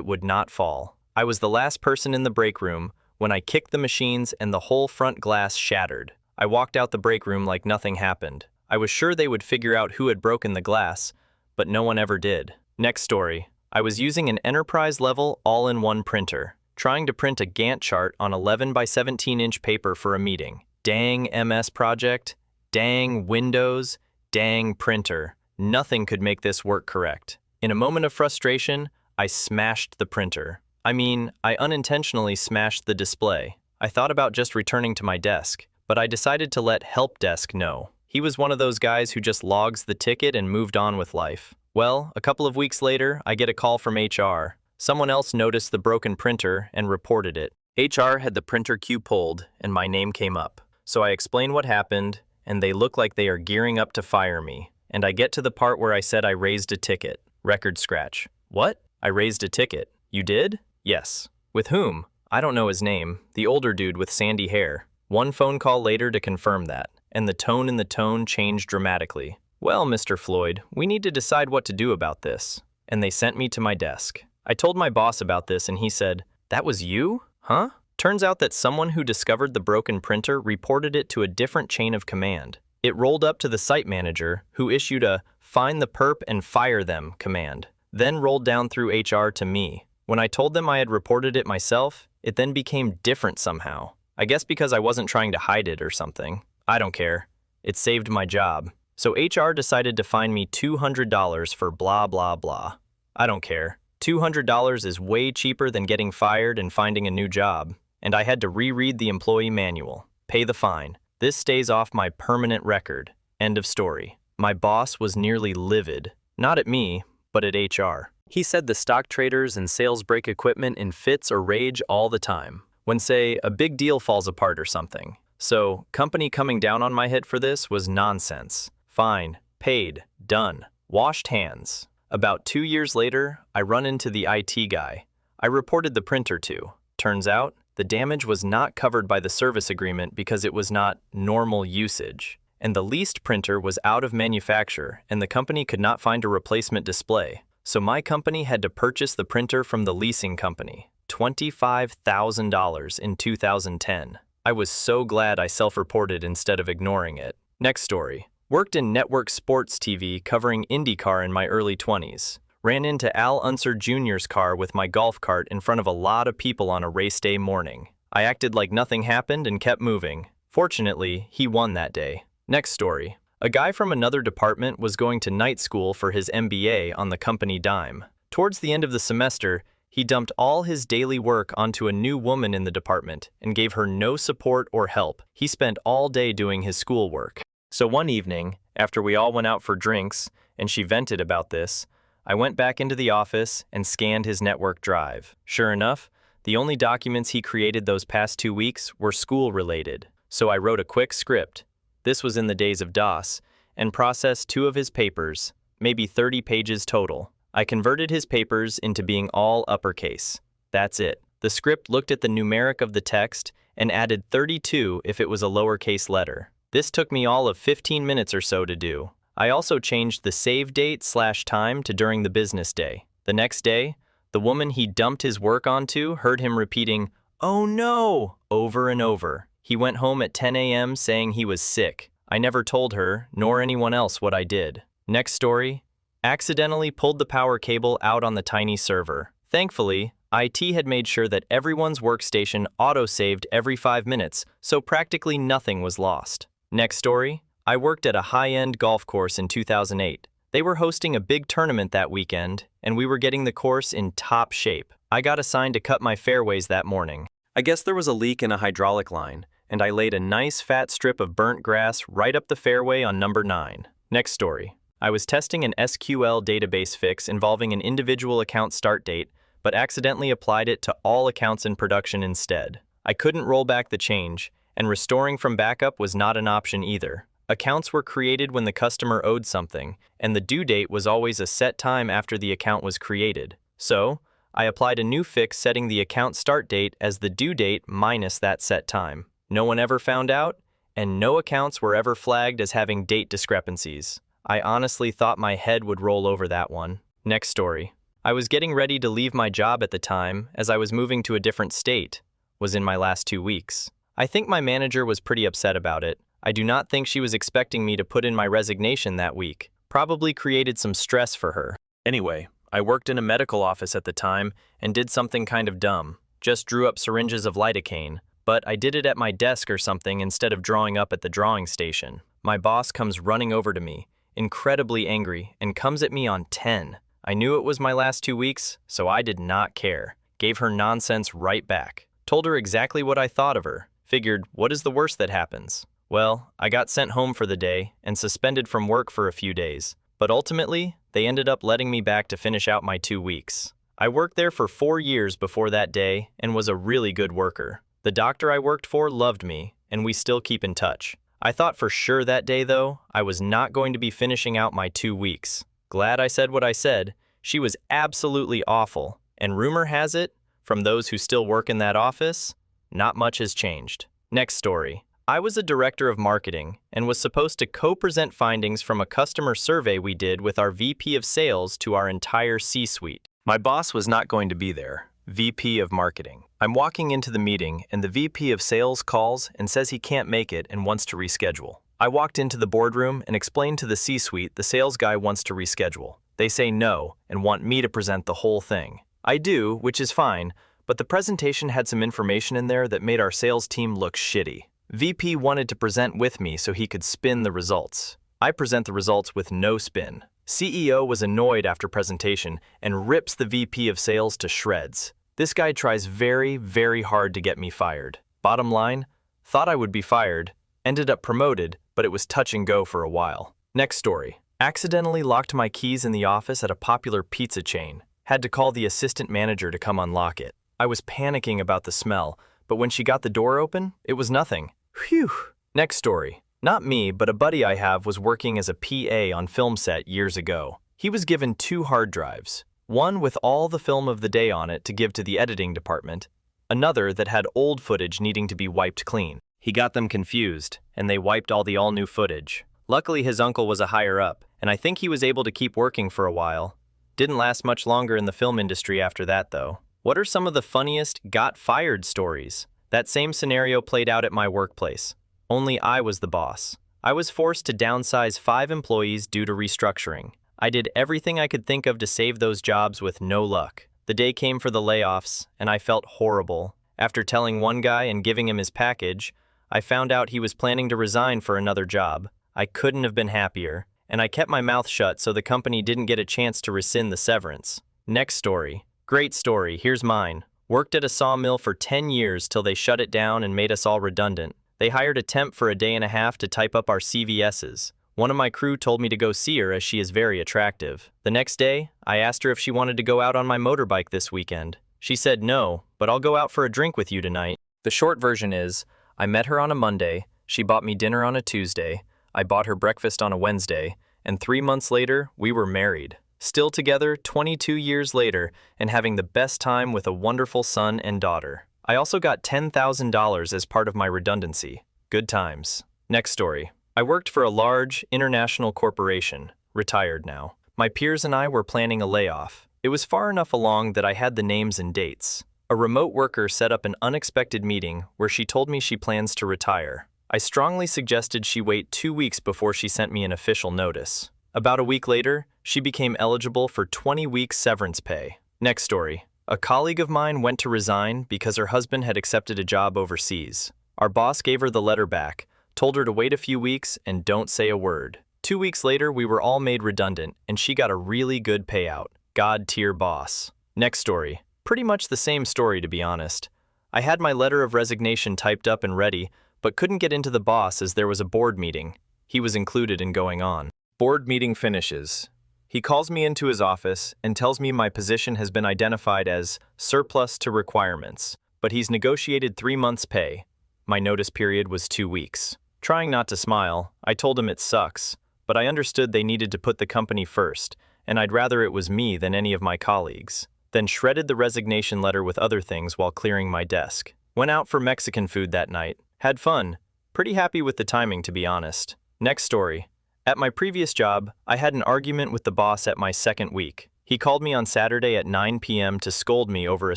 would not fall. I was the last person in the break room when I kicked the machines and the whole front glass shattered. I walked out the break room like nothing happened. I was sure they would figure out who had broken the glass, but no one ever did. Next story. I was using an enterprise-level all-in-one printer, trying to print a Gantt chart on 11 by 17-inch paper for a meeting. Dang MS project. Dang Windows, dang printer. Nothing could make this work correct. In a moment of frustration, I smashed the printer. I unintentionally smashed the display. I thought about just returning to my desk, but I decided to let help desk know. He was one of those guys who just logs the ticket and moved on with life. Well, a couple of weeks later, I get a call from HR. Someone else noticed the broken printer and reported it. HR had the printer queue pulled, and my name came up. So I explained what happened, and they look like they are gearing up to fire me. And I get to the part where I said I raised a ticket. Record scratch. What? I raised a ticket. You did? Yes. With whom? I don't know his name. The older dude with sandy hair. One phone call later to confirm that, and the tone in the tone changed dramatically. Well, Mr. Floyd, we need to decide what to do about this. And they sent me to my desk. I told my boss about this and he said, "That was you? Huh?" Turns out that someone who discovered the broken printer reported it to a different chain of command. It rolled up to the site manager, who issued a "find the perp and fire them" command, then rolled down through HR to me. When I told them I had reported it myself, it then became different somehow. I guess because I wasn't trying to hide it or something. I don't care. It saved my job. So HR decided to fine me $200 for blah blah blah. I don't care. $200 is way cheaper than getting fired and finding a new job. And I had to reread the employee manual. Pay the fine. This stays off my permanent record. End of story. My boss was nearly livid. Not at me, but at HR. He said the stock traders and sales break equipment in fits or rage all the time. When, say, a big deal falls apart or something. So, company coming down on my head for this was nonsense. Fine, paid, done, washed hands. About 2 years later, I run into the IT guy. I reported the printer to. Turns out, the damage was not covered by the service agreement because it was not normal usage. And the leased printer was out of manufacture and the company could not find a replacement display. So my company had to purchase the printer from the leasing company. $25,000 in 2010. I was so glad I self-reported instead of ignoring it. Next story. Worked in network sports TV covering IndyCar in my early 20s. Ran into Al Unser Jr.'s car with my golf cart in front of a lot of people on a race day morning. I acted like nothing happened and kept moving. Fortunately, he won that day. Next story. A guy from another department was going to night school for his MBA on the company dime. Towards the end of the semester, he dumped all his daily work onto a new woman in the department and gave her no support or help. He spent all day doing his schoolwork. So one evening, after we all went out for drinks, and she vented about this, I went back into the office and scanned his network drive. Sure enough, the only documents he created those past 2 weeks were school-related. So I wrote a quick script. This was in the days of DOS, and processed 2 of his papers, maybe 30 pages total. I converted his papers into being all uppercase. That's it. The script looked at the numeric of the text and added 32 if it was a lowercase letter. This took me all of 15 minutes or so to do. I also changed the save date/time to during the business day. The next day, the woman he dumped his work onto heard him repeating, "Oh no," over and over. He went home at 10 a.m. saying he was sick. I never told her, nor anyone else, what I did. Next story. Accidentally pulled the power cable out on the tiny server. Thankfully, IT had made sure that everyone's workstation auto-saved every 5 minutes, so practically nothing was lost. Next story. I worked at a high-end golf course in 2008. They were hosting a big tournament that weekend, and we were getting the course in top shape. I got assigned to cut my fairways that morning. I guess there was a leak in a hydraulic line, and I laid a nice fat strip of burnt grass right up the fairway on number 9. Next story. I was testing an SQL database fix involving an individual account start date, but accidentally applied it to all accounts in production instead. I couldn't roll back the change, and restoring from backup was not an option either. Accounts were created when the customer owed something, and the due date was always a set time after the account was created. So, I applied a new fix setting the account start date as the due date minus that set time. No one ever found out, and no accounts were ever flagged as having date discrepancies. I honestly thought my head would roll over that one. Next story. I was getting ready to leave my job at the time as I was moving to a different state. Was in my last 2 weeks. I think my manager was pretty upset about it. I do not think she was expecting me to put in my resignation that week. Probably created some stress for her. Anyway, I worked in a medical office at the time and did something kind of dumb. Just drew up syringes of lidocaine, but I did it at my desk or something instead of drawing up at the drawing station. My boss comes running over to me, incredibly angry, and comes at me on 10. I knew it was my last 2 weeks, so I did not care. Gave her nonsense right back. Told her exactly what I thought of her. Figured, what is the worst that happens? Well, I got sent home for the day and suspended from work for a few days. But ultimately, they ended up letting me back to finish out my 2 weeks. I worked there for 4 years before that day and was a really good worker. The doctor I worked for loved me, and we still keep in touch. I thought for sure that day, though, I was not going to be finishing out my 2 weeks. Glad I said what I said. She was absolutely awful, and rumor has it, from those who still work in that office, not much has changed. Next story. I was a director of marketing and was supposed to co-present findings from a customer survey we did with our VP of sales to our entire C-suite. My boss was not going to be there, VP of marketing. I'm walking into the meeting and the VP of sales calls and says he can't make it and wants to reschedule. I walked into the boardroom and explained to the C-suite the sales guy wants to reschedule. They say no and want me to present the whole thing. I do, which is fine, but the presentation had some information in there that made our sales team look shitty. VP wanted to present with me so he could spin the results. I present the results with no spin. CEO was annoyed after presentation and rips the VP of sales to shreds. This guy tries very, very hard to get me fired. Bottom line, thought I would be fired, ended up promoted, but it was touch and go for a while. Next story. Accidentally locked my keys in the office at a popular pizza chain. Had to call the assistant manager to come unlock it. I was panicking about the smell, but when she got the door open, it was nothing. Phew. Next story. Not me, but a buddy I have was working as a PA on film set years ago. He was given 2 hard drives, one with all the film of the day on it to give to the editing department, another that had old footage needing to be wiped clean. He got them confused, and they wiped all the all-new footage. Luckily, his uncle was a higher up, and I think he was able to keep working for a while. Didn't last much longer in the film industry after that, though. What are some of the funniest got fired stories? That same scenario played out at my workplace. Only I was the boss. I was forced to downsize 5 employees due to restructuring. I did everything I could think of to save those jobs with no luck. The day came for the layoffs, and I felt horrible. After telling one guy and giving him his package, I found out he was planning to resign for another job. I couldn't have been happier, and I kept my mouth shut so the company didn't get a chance to rescind the severance. Next story. Great story, here's mine. Worked at a sawmill for 10 years till they shut it down and made us all redundant. They hired a temp for a day and a half to type up our CVSs. One of my crew told me to go see her as she is very attractive. The next day, I asked her if she wanted to go out on my motorbike this weekend. She said no, but I'll go out for a drink with you tonight. The short version is, I met her on a Monday, she bought me dinner on a Tuesday, I bought her breakfast on a Wednesday, and 3 months later, we were married. Still together 22 years later and having the best time with a wonderful son and daughter. I also got $10,000 as part of my redundancy. Good times. Next story. I worked for a large, international corporation, retired now. My peers and I were planning a layoff. It was far enough along that I had the names and dates. A remote worker set up an unexpected meeting where she told me she plans to retire. I strongly suggested she wait 2 weeks before she sent me an official notice. About a week later, she became eligible for 20 weeks severance pay. Next story. A colleague of mine went to resign because her husband had accepted a job overseas. Our boss gave her the letter back, told her to wait a few weeks and don't say a word. 2 weeks later, we were all made redundant and she got a really good payout. God-tier boss. Next story. Pretty much the same story, to be honest. I had my letter of resignation typed up and ready, but couldn't get into the boss as there was a board meeting. He was included in going on. Board meeting finishes. He calls me into his office and tells me my position has been identified as surplus to requirements, but he's negotiated 3 months' pay. My notice period was 2 weeks. Trying not to smile, I told him it sucks, but I understood they needed to put the company first, and I'd rather it was me than any of my colleagues. Then shredded the resignation letter with other things while clearing my desk. Went out for Mexican food that night. Had fun. Pretty happy with the timing, to be honest. Next story. At my previous job, I had an argument with the boss at my second week. He called me on Saturday at 9 p.m. to scold me over a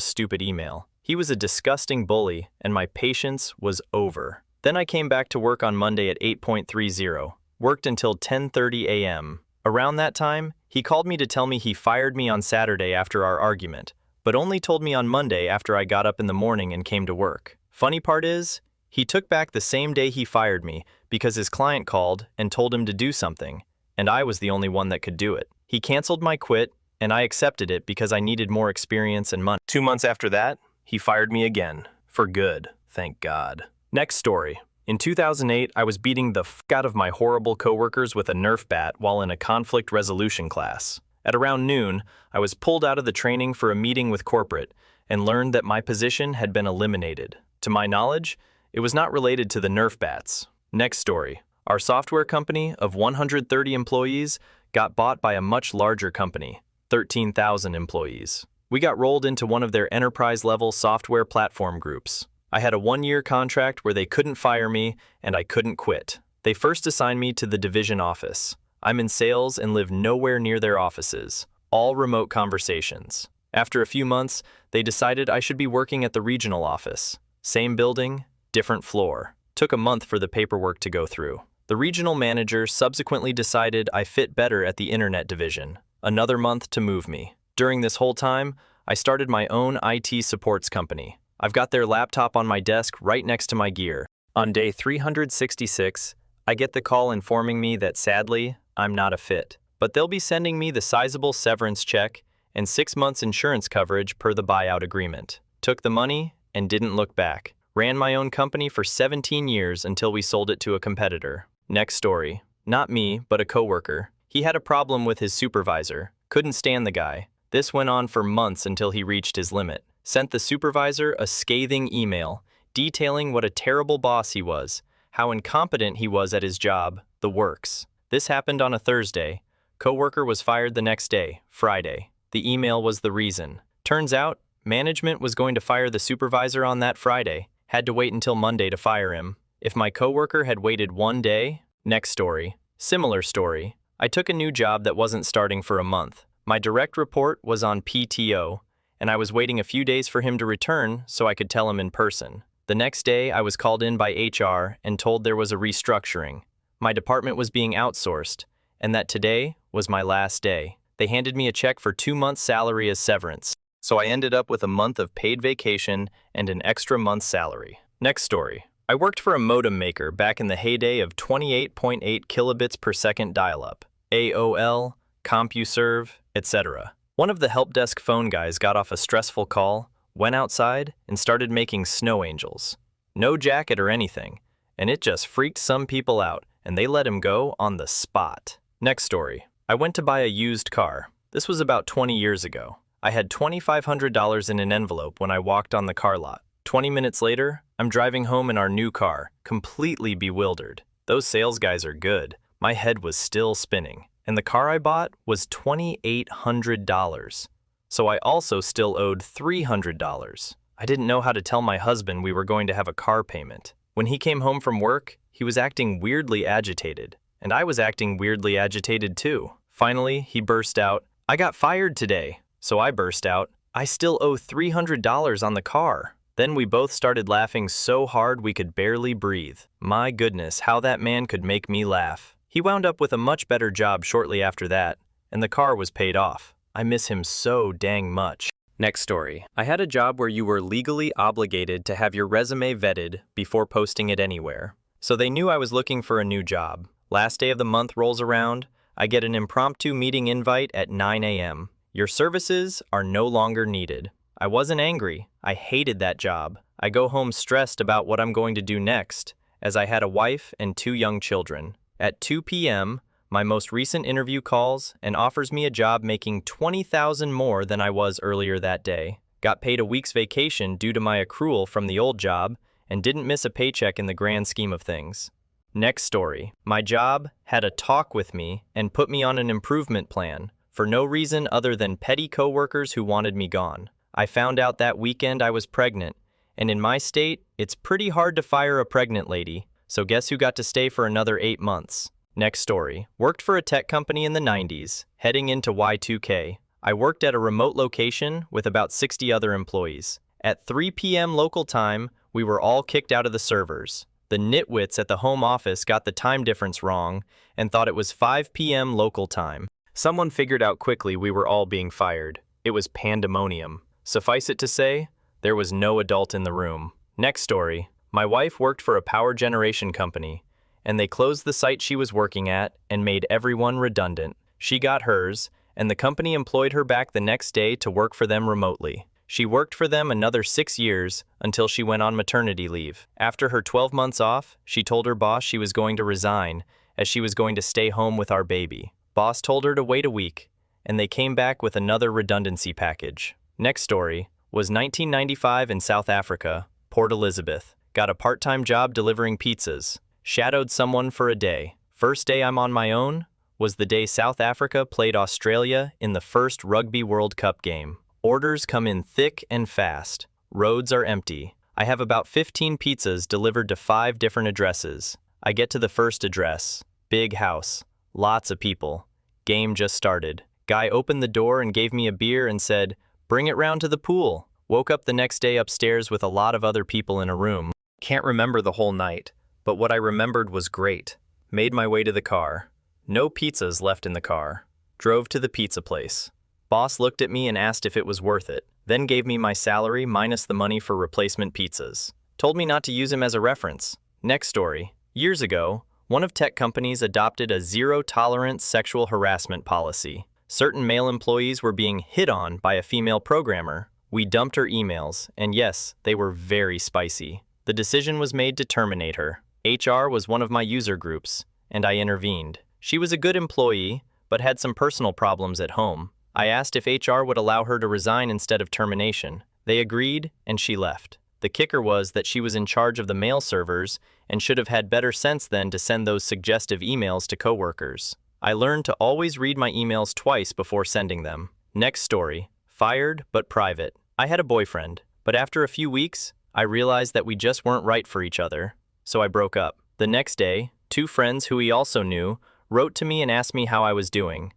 stupid email. He was a disgusting bully, and my patience was over. Then I came back to work on Monday at 8:30, worked until 10:30 a.m. Around that time, he called me to tell me he fired me on Saturday after our argument, but only told me on Monday after I got up in the morning and came to work. Funny part is, he took back the same day he fired me because his client called and told him to do something, and I was the only one that could do it. He canceled my quit, and I accepted it because I needed more experience and money. 2 months after that, he fired me again. For good, thank God. Next story. In 2008, I was beating the f*** out of my horrible coworkers with a Nerf bat while in a conflict resolution class. At around noon, I was pulled out of the training for a meeting with corporate and learned that my position had been eliminated. To my knowledge, it was not related to the Nerf bats. Next story. Our software company of 130 employees got bought by a much larger company, 13,000 employees. We got rolled into one of their enterprise-level software platform groups. I had a one-year contract where they couldn't fire me and I couldn't quit. They first assigned me to the division office. I'm in sales and live nowhere near their offices, all remote conversations. After a few months, they decided I should be working at the regional office. Same building, different floor. Took a month for the paperwork to go through. The regional manager subsequently decided I fit better at the internet division. Another month to move me. During this whole time, I started my own IT supports company. I've got their laptop on my desk right next to my gear. On day 366, I get the call informing me that sadly, I'm not a fit. But they'll be sending me the sizable severance check and 6 months insurance coverage per the buyout agreement. Took the money and didn't look back. Ran my own company for 17 years until we sold it to a competitor. Next story. Not me, but a coworker. He had a problem with his supervisor. Couldn't stand the guy. This went on for months until he reached his limit. Sent the supervisor a scathing email detailing what a terrible boss he was, how incompetent he was at his job, the works. This happened on a Thursday. Coworker was fired the next day, Friday. The email was the reason. Turns out, management was going to fire the supervisor on that Friday. Had to wait until Monday to fire him. If my coworker had waited one day. Next story. Similar story. I took a new job that wasn't starting for a month. My direct report was on PTO, and I was waiting a few days for him to return so I could tell him in person. The next day, I was called in by HR and told there was a restructuring. My department was being outsourced, and that today was my last day. They handed me a check for 2 months' salary as severance. So I ended up with a month of paid vacation and an extra month's salary. Next story. I worked for a modem maker back in the heyday of 28.8 kilobits per second dial-up, AOL, CompuServe, etc. One of the help desk phone guys got off a stressful call, went outside, and started making snow angels. No jacket or anything, and it just freaked some people out, and they let him go on the spot. Next story. I went to buy a used car. This was about 20 years ago. I had $2,500 in an envelope when I walked on the car lot. 20 minutes later, I'm driving home in our new car, completely bewildered. Those sales guys are good. My head was still spinning. And the car I bought was $2,800. So I also still owed $300. I didn't know how to tell my husband we were going to have a car payment. When he came home from work, he was acting weirdly agitated. And I was acting weirdly agitated too. Finally, he burst out, "I got fired today." So I burst out, "I still owe $300 on the car." Then we both started laughing so hard we could barely breathe. My goodness, how that man could make me laugh. He wound up with a much better job shortly after that, and the car was paid off. I miss him so dang much. Next story. I had a job where you were legally obligated to have your resume vetted before posting it anywhere. So they knew I was looking for a new job. Last day of the month rolls around, I get an impromptu meeting invite at 9 a.m. Your services are no longer needed. I wasn't angry. I hated that job. I go home stressed about what I'm going to do next, as I had a wife and 2 young children. At 2 p.m., my most recent interview calls and offers me a job making $20,000 more than I was earlier that day. Got paid a week's vacation due to my accrual from the old job and didn't miss a paycheck in the grand scheme of things. Next story. My job had a talk with me and put me on an improvement plan for no reason other than petty coworkers who wanted me gone. I found out that weekend I was pregnant, and in my state, it's pretty hard to fire a pregnant lady, so guess who got to stay for another 8 months? Next story. Worked for a tech company in the 90s, heading into Y2K. I worked at a remote location with about 60 other employees. At 3 p.m. local time, we were all kicked out of the servers. The nitwits at the home office got the time difference wrong and thought it was 5 p.m. local time. Someone figured out quickly we were all being fired. It was pandemonium. Suffice it to say, there was no adult in the room. Next story. My wife worked for a power generation company, and they closed the site she was working at and made everyone redundant. She got hers, and the company employed her back the next day to work for them remotely. She worked for them another 6 years until she went on maternity leave. After her 12 months off, she told her boss she was going to resign, as she was going to stay home with our baby. Boss told her to wait a week, and they came back with another redundancy package. Next story was 1995 in South Africa, Port Elizabeth. Got a part-time job delivering pizzas. Shadowed someone for a day. First day I'm on my own was the day South Africa played Australia in the first Rugby World Cup game. Orders come in thick and fast. Roads are empty. I have about 15 pizzas delivered to 5 different addresses. I get to the first address. Big house. Lots of people. Game just started. Guy opened the door and gave me a beer and said, "Bring it round to the pool." Woke up the next day upstairs with a lot of other people in a room. Can't remember the whole night, but what I remembered was great. Made my way to the car. No pizzas left in the car. Drove to the pizza place. Boss looked at me and asked if it was worth it, then gave me my salary minus the money for replacement pizzas. Told me not to use him as a reference. Next story. Years ago, one of tech companies adopted a zero-tolerance sexual harassment policy. Certain male employees were being hit on by a female programmer. We dumped her emails, and yes, they were very spicy. The decision was made to terminate her. HR was one of my user groups, and I intervened. She was a good employee, but had some personal problems at home. I asked if HR would allow her to resign instead of termination. They agreed, and she left. The kicker was that she was in charge of the mail servers and should have had better sense then to send those suggestive emails to coworkers. I learned to always read my emails twice before sending them. Next story. Fired, but private. I had a boyfriend, but after a few weeks, I realized that we just weren't right for each other, so I broke up. The next day, 2 friends who he also knew wrote to me and asked me how I was doing.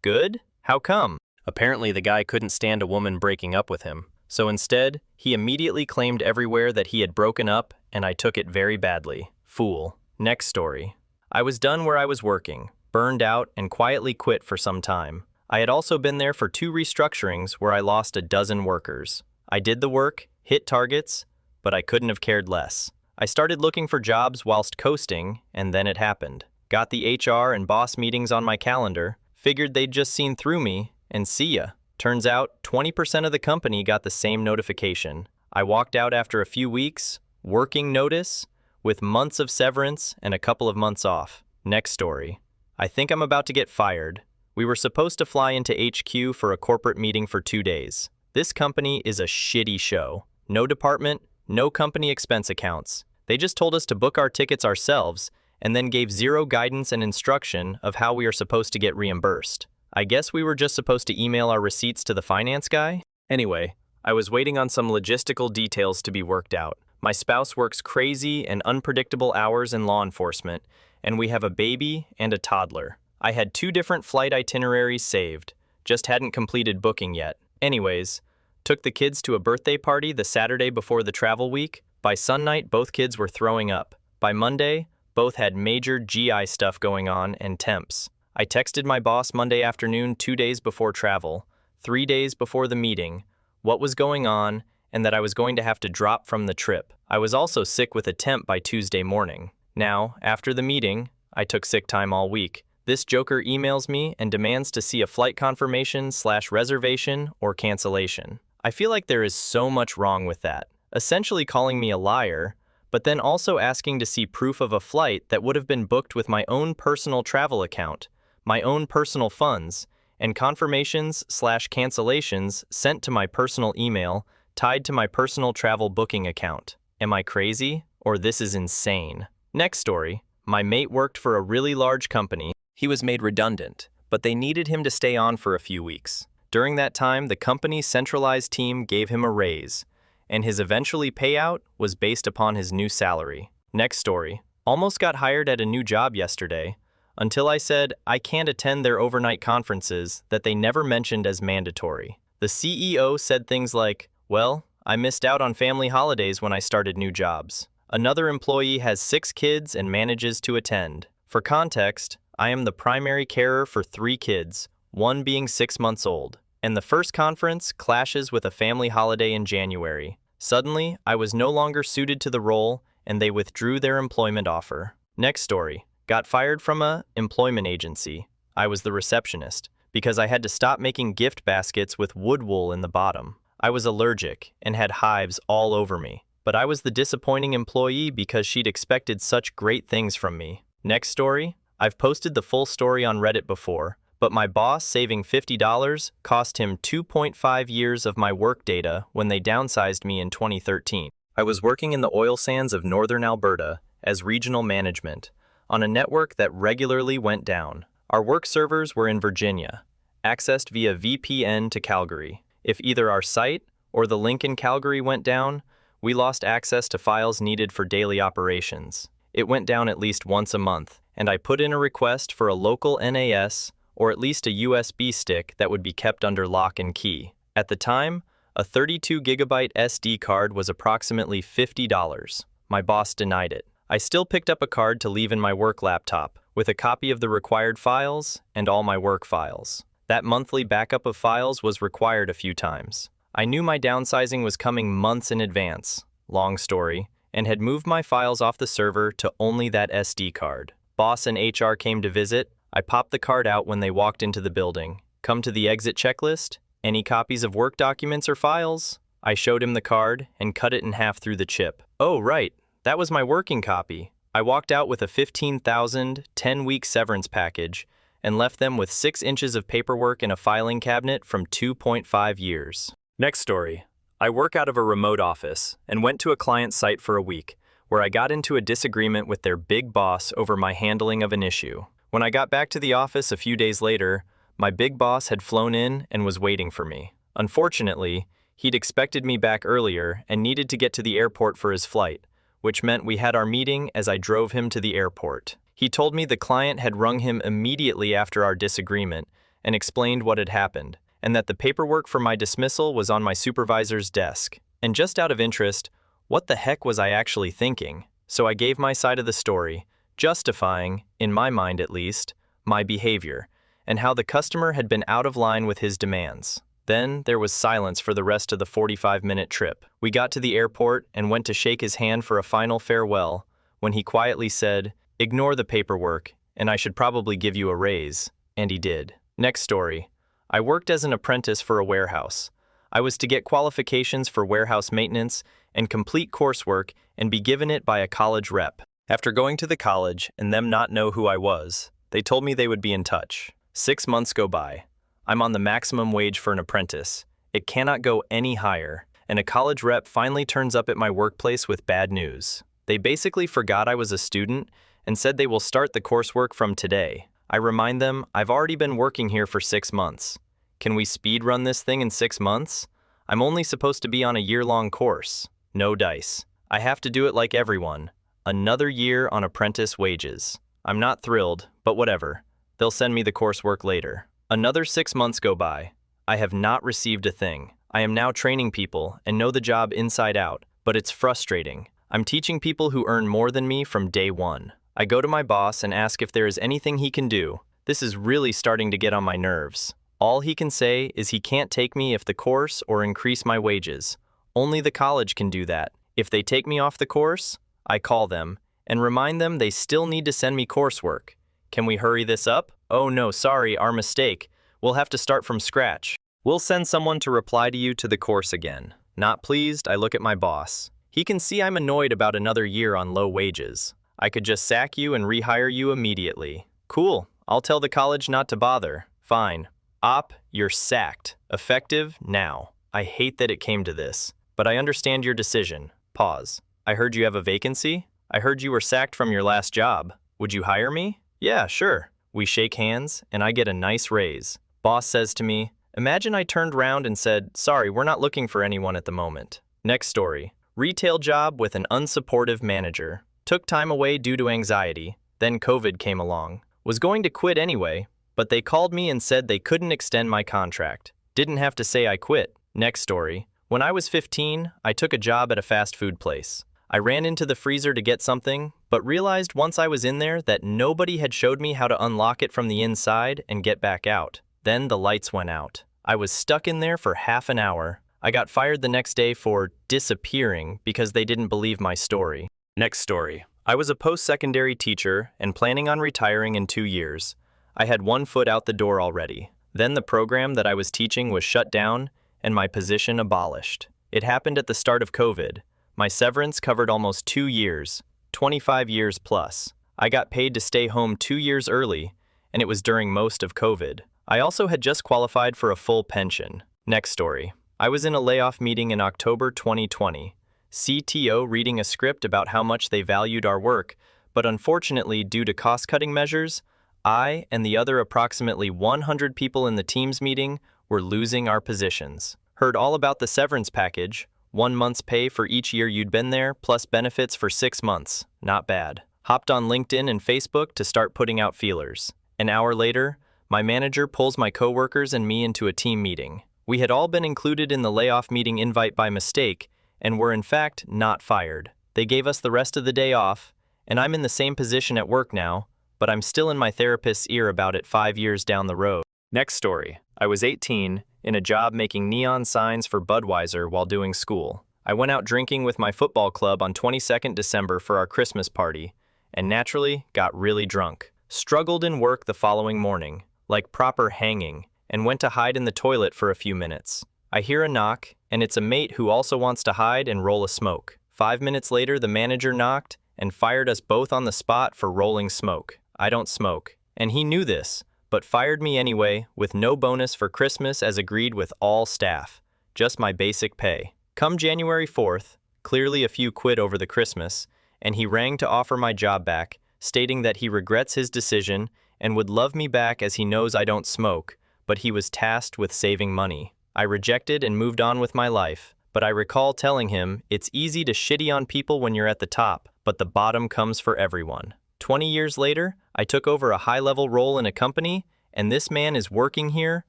Good? How come? Apparently the guy couldn't stand a woman breaking up with him, so instead, he immediately claimed everywhere that he had broken up, and I took it very badly. Fool. Next story. I was done where I was working, burned out, and quietly quit for some time. I had also been there for 2 restructurings where I lost a dozen workers. I did the work, hit targets, but I couldn't have cared less. I started looking for jobs whilst coasting, and then it happened. Got the HR and boss meetings on my calendar, figured they'd just seen through me, and see ya. Turns out, 20% of the company got the same notification. I walked out after a few weeks, working notice, with months of severance and a couple of months off. Next story. I think I'm about to get fired. We were supposed to fly into HQ for a corporate meeting for 2 days. This company is a shitty show. No department, no company expense accounts. They just told us to book our tickets ourselves and then gave zero guidance and instruction of how we are supposed to get reimbursed. I guess we were just supposed to email our receipts to the finance guy? Anyway, I was waiting on some logistical details to be worked out. My spouse works crazy and unpredictable hours in law enforcement, and we have a baby and a toddler. I had 2 different flight itineraries saved, just hadn't completed booking yet. Anyways, took the kids to a birthday party the Saturday before the travel week. By Sunnight, both kids were throwing up. By Monday, both had major GI stuff going on and temps. I texted my boss Monday afternoon 2 days before travel, 3 days before the meeting, what was going on, and that I was going to have to drop from the trip. I was also sick with a temp by Tuesday morning. Now, after the meeting, I took sick time all week. This joker emails me and demands to see a flight confirmation/reservation or cancellation. I feel like there is so much wrong with that. Essentially calling me a liar, but then also asking to see proof of a flight that would have been booked with my own personal travel account, my own personal funds, and confirmations/cancellations sent to my personal email tied to my personal travel booking account. Am I crazy? Or this is insane? Next story. My mate worked for a really large company. He was made redundant, but they needed him to stay on for a few weeks. During that time, the company's centralized team gave him a raise, and his eventually payout was based upon his new salary. Next story. Almost got hired at a new job yesterday, until I said I can't attend their overnight conferences that they never mentioned as mandatory. The CEO said things like, "Well, I missed out on family holidays when I started new jobs." Another employee has 6 kids and manages to attend. For context, I am the primary carer for 3 kids, one being 6 months old, and the first conference clashes with a family holiday in January. Suddenly, I was no longer suited to the role, and they withdrew their employment offer. Next story. Got fired from a employment agency. I was the receptionist, because I had to stop making gift baskets with wood wool in the bottom. I was allergic and had hives all over me, but I was the disappointing employee because she'd expected such great things from me. Next story. I've posted the full story on Reddit before, but my boss saving $50 cost him 2.5 years of my work data when they downsized me in 2013. I was working in the oil sands of northern Alberta, as regional management on a network that regularly went down. Our work servers were in Virginia, accessed via VPN to Calgary. If either our site or the link in Calgary went down, we lost access to files needed for daily operations. It went down at least once a month, and I put in a request for a local NAS or at least a USB stick that would be kept under lock and key. At the time, a 32GB SD card was approximately $50. My boss denied it. I still picked up a card to leave in my work laptop, with a copy of the required files and all my work files. That monthly backup of files was required a few times. I knew my downsizing was coming months in advance, long story, and had moved my files off the server to only that SD card. Boss and HR came to visit. I popped the card out when they walked into the building. Come to the exit checklist. Any copies of work documents or files? I showed him the card and cut it in half through the chip. Oh, right. That was my working copy. I walked out with a $15,000 10-week severance package and left them with 6 inches of paperwork in a filing cabinet from 2.5 years. Next story. I work out of a remote office and went to a client site for a week, where I got into a disagreement with their big boss over my handling of an issue. When I got back to the office a few days later, my big boss had flown in and was waiting for me. Unfortunately, he'd expected me back earlier and needed to get to the airport for his flight, which meant we had our meeting as I drove him to the airport. He told me the client had rung him immediately after our disagreement and explained what had happened, and that the paperwork for my dismissal was on my supervisor's desk. And just out of interest, what the heck was I actually thinking? So I gave my side of the story, justifying, in my mind at least, my behavior, and how the customer had been out of line with his demands. Then there was silence for the rest of the 45-minute trip. We got to the airport and went to shake his hand for a final farewell, when he quietly said, "Ignore the paperwork, and I should probably give you a raise." And he did. Next story. I worked as an apprentice for a warehouse. I was to get qualifications for warehouse maintenance and complete coursework and be given it by a college rep. After going to the college and them not know who I was, they told me they would be in touch. 6 months go by. I'm on the maximum wage for an apprentice. It cannot go any higher, and a college rep finally turns up at my workplace with bad news. They basically forgot I was a student and said they will start the coursework from today. I remind them I've already been working here for 6 months. Can we speed run this thing in 6 months? I'm only supposed to be on a year-long course. No dice. I have to do it like everyone. Another year on apprentice wages. I'm not thrilled, but whatever. They'll send me the coursework later. Another 6 months go by. I have not received a thing. I am now training people and know the job inside out, but it's frustrating. I'm teaching people who earn more than me from day one. I go to my boss and ask if there is anything he can do. This is really starting to get on my nerves. All he can say is he can't take me if the course or increase my wages. Only the college can do that. If they take me off the course, I call them and remind them they still need to send me coursework. Can we hurry this up? Oh no, sorry, our mistake. We'll have to start from scratch. We'll send someone to reply to you to the course again. Not pleased, I look at my boss. He can see I'm annoyed about another year on low wages. I could just sack you and rehire you immediately. Cool, I'll tell the college not to bother. Fine. Op, you're sacked. Effective now. I hate that it came to this, but I understand your decision. Pause. I heard you have a vacancy? I heard you were sacked from your last job. Would you hire me? Yeah, sure. We shake hands, and I get a nice raise. Boss says to me, imagine I turned round and said, sorry, we're not looking for anyone at the moment. Next story. Retail job with an unsupportive manager. Took time away due to anxiety. Then COVID came along. Was going to quit anyway, but they called me and said they couldn't extend my contract. Didn't have to say I quit. Next story. When I was 15, I took a job at a fast food place. I ran into the freezer to get something, but realized once I was in there that nobody had showed me how to unlock it from the inside and get back out. Then the lights went out. I was stuck in there for half an hour. I got fired the next day for disappearing because they didn't believe my story. Next story. I was a post-secondary teacher and planning on retiring in 2 years. I had 1 foot out the door already. Then the program that I was teaching was shut down and my position abolished. It happened at the start of COVID. My severance covered almost 2 years, 25 years plus. I got paid to stay home 2 years early, and it was during most of COVID. I also had just qualified for a full pension. Next story. I was in a layoff meeting in October 2020. CTO reading a script about how much they valued our work, but unfortunately, due to cost-cutting measures, I and the other approximately 100 people in the Teams meeting were losing our positions. Heard all about the severance package, 1 month's pay for each year you'd been there, plus benefits for 6 months. Not bad. Hopped on LinkedIn and Facebook to start putting out feelers. An hour later, my manager pulls my coworkers and me into a team meeting. We had all been included in the layoff meeting invite by mistake, and were in fact not fired. They gave us the rest of the day off, and I'm in the same position at work now, but I'm still in my therapist's ear about it 5 years down the road. Next story. I was 18, in a job making neon signs for Budweiser while doing school. I went out drinking with my football club on 22nd December for our Christmas party, and naturally got really drunk. Struggled in work the following morning, like proper hanging, and went to hide in the toilet for a few minutes. I hear a knock, and it's a mate who also wants to hide and roll a smoke. 5 minutes later, the manager knocked and fired us both on the spot for rolling smoke. I don't smoke, and he knew this, but fired me anyway, with no bonus for Christmas as agreed with all staff, just my basic pay. Come January 4th, clearly a few quit over the Christmas, and he rang to offer my job back, stating that he regrets his decision and would love me back as he knows I don't smoke, but he was tasked with saving money. I rejected and moved on with my life, but I recall telling him it's easy to shitty on people when you're at the top, but the bottom comes for everyone. 20 years later, I took over a high-level role in a company, and this man is working here,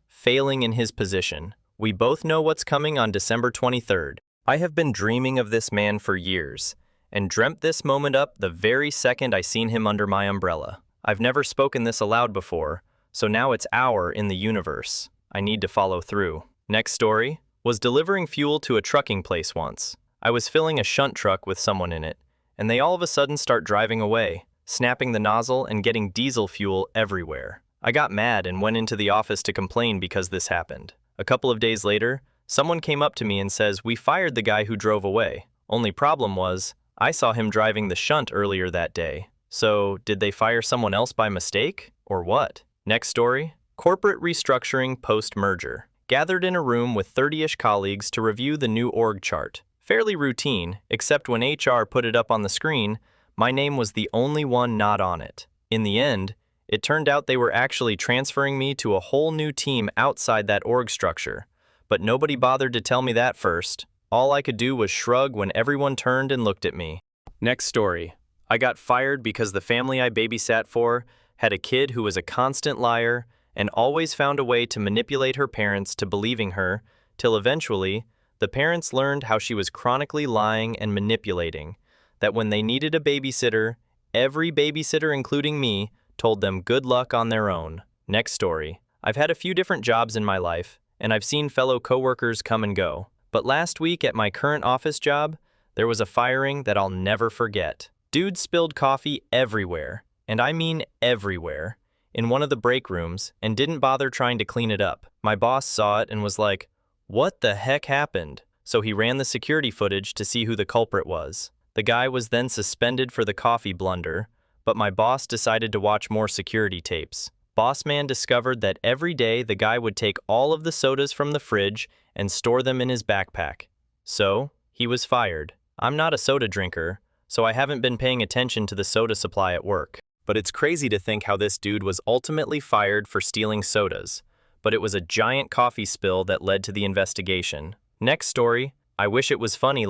failing in his position. We both know what's coming on December 23rd. I have been dreaming of this man for years, and dreamt this moment up the very second I seen him under my umbrella. I've never spoken this aloud before, so now it's our in the universe. I need to follow through. Next story. Was delivering fuel to a trucking place once. I was filling a shunt truck with someone in it, and they all of a sudden start driving away, snapping the nozzle and getting diesel fuel everywhere. I got mad and went into the office to complain because this happened. A couple of days later, someone came up to me and says we fired the guy who drove away. Only problem was, I saw him driving the shunt earlier that day. So, did they fire someone else by mistake? Or what? Next story. Corporate restructuring post-merger. Gathered in a room with 30-ish colleagues to review the new org chart. Fairly routine, except when HR put it up on the screen, my name was the only one not on it. In the end, it turned out they were actually transferring me to a whole new team outside that org structure. But nobody bothered to tell me that first. All I could do was shrug when everyone turned and looked at me. Next story. I got fired because the family I babysat for had a kid who was a constant liar and always found a way to manipulate her parents to believing her, till eventually, the parents learned how she was chronically lying and manipulating, that when they needed a babysitter, every babysitter, including me, told them good luck on their own. Next story. I've had a few different jobs in my life, and I've seen fellow coworkers come and go. But last week at my current office job, there was a firing that I'll never forget. Dude spilled coffee everywhere, and I mean everywhere, in one of the break rooms, and didn't bother trying to clean it up. My boss saw it and was like, "What the heck happened?" So he ran the security footage to see who the culprit was. The guy was then suspended for the coffee blunder, but my boss decided to watch more security tapes. Boss man discovered that every day the guy would take all of the sodas from the fridge and store them in his backpack. So, he was fired. I'm not a soda drinker, so I haven't been paying attention to the soda supply at work. But it's crazy to think how this dude was ultimately fired for stealing sodas. But it was a giant coffee spill that led to the investigation. Next story. I wish it was funny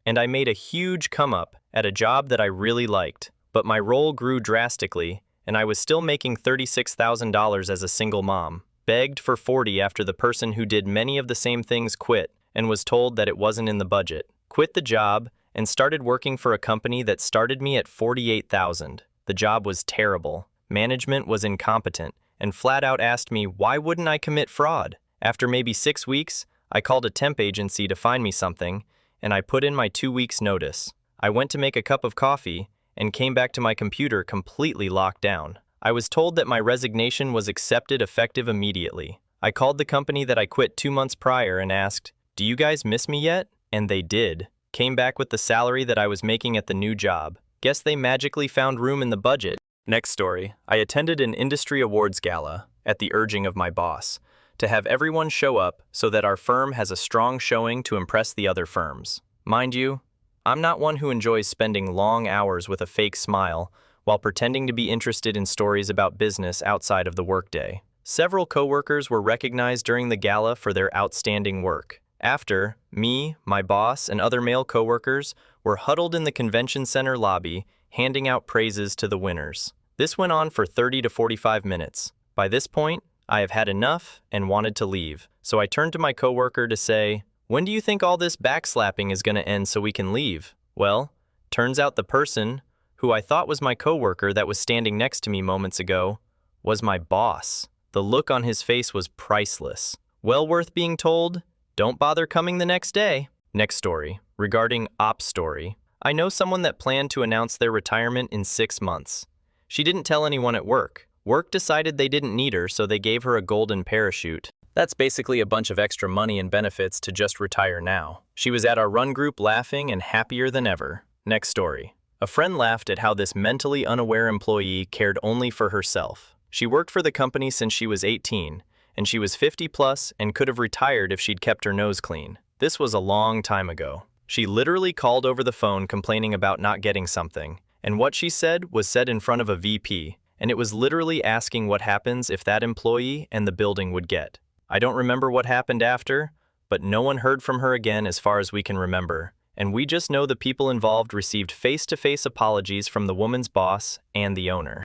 and I made a huge come-up at a job that I really liked. But my role grew drastically, and I was still making $36,000 as a single mom. Begged for 40 after the person who did many of the same things quit, and was told that it wasn't in the budget. Quit the job, and started working for a company that started me at $48,000. The job was terrible. Management was incompetent, and flat out asked me why wouldn't I commit fraud. After maybe 6 weeks, I called a temp agency to find me something, and I put in my 2 weeks notice. I went to make a cup of coffee, and came back to my computer completely locked down. I was told that my resignation was accepted effective immediately. I called the company that I quit 2 months prior and asked, "Do you guys miss me yet?" And they did. Came back with the salary that I was making at the new job. Guess they magically found room in the budget. Next story. I attended an industry awards gala, at the urging of my boss, to have everyone show up so that our firm has a strong showing to impress the other firms. Mind you, I'm not one who enjoys spending long hours with a fake smile while pretending to be interested in stories about business outside of the workday. Several coworkers were recognized during the gala for their outstanding work. After, me, my boss, and other male coworkers were huddled in the convention center lobby, handing out praises to the winners. This went on for 30 to 45 minutes. By this point, I have had enough and wanted to leave. So I turned to my coworker to say, "When do you think all this backslapping is going to end so we can leave?" Well, turns out the person, who I thought was my coworker that was standing next to me moments ago, was my boss. The look on his face was priceless. Well worth being told, "Don't bother coming the next day." Next story, regarding OpStory. I know someone that planned to announce their retirement in 6 months. She didn't tell anyone at work. Work decided they didn't need her, so they gave her a golden parachute. That's basically a bunch of extra money and benefits to just retire now. She was at our run group laughing and happier than ever. Next story. A friend laughed at how this mentally unaware employee cared only for herself. She worked for the company since she was 18, and she was 50 plus and could have retired if she'd kept her nose clean. This was a long time ago. She literally called over the phone complaining about not getting something, and what she said was said in front of a VP, and it was literally asking what happens if that employee and the building would get. I don't remember what happened after, but no one heard from her again as far as we can remember, and we just know the people involved received face-to-face apologies from the woman's boss and the owner.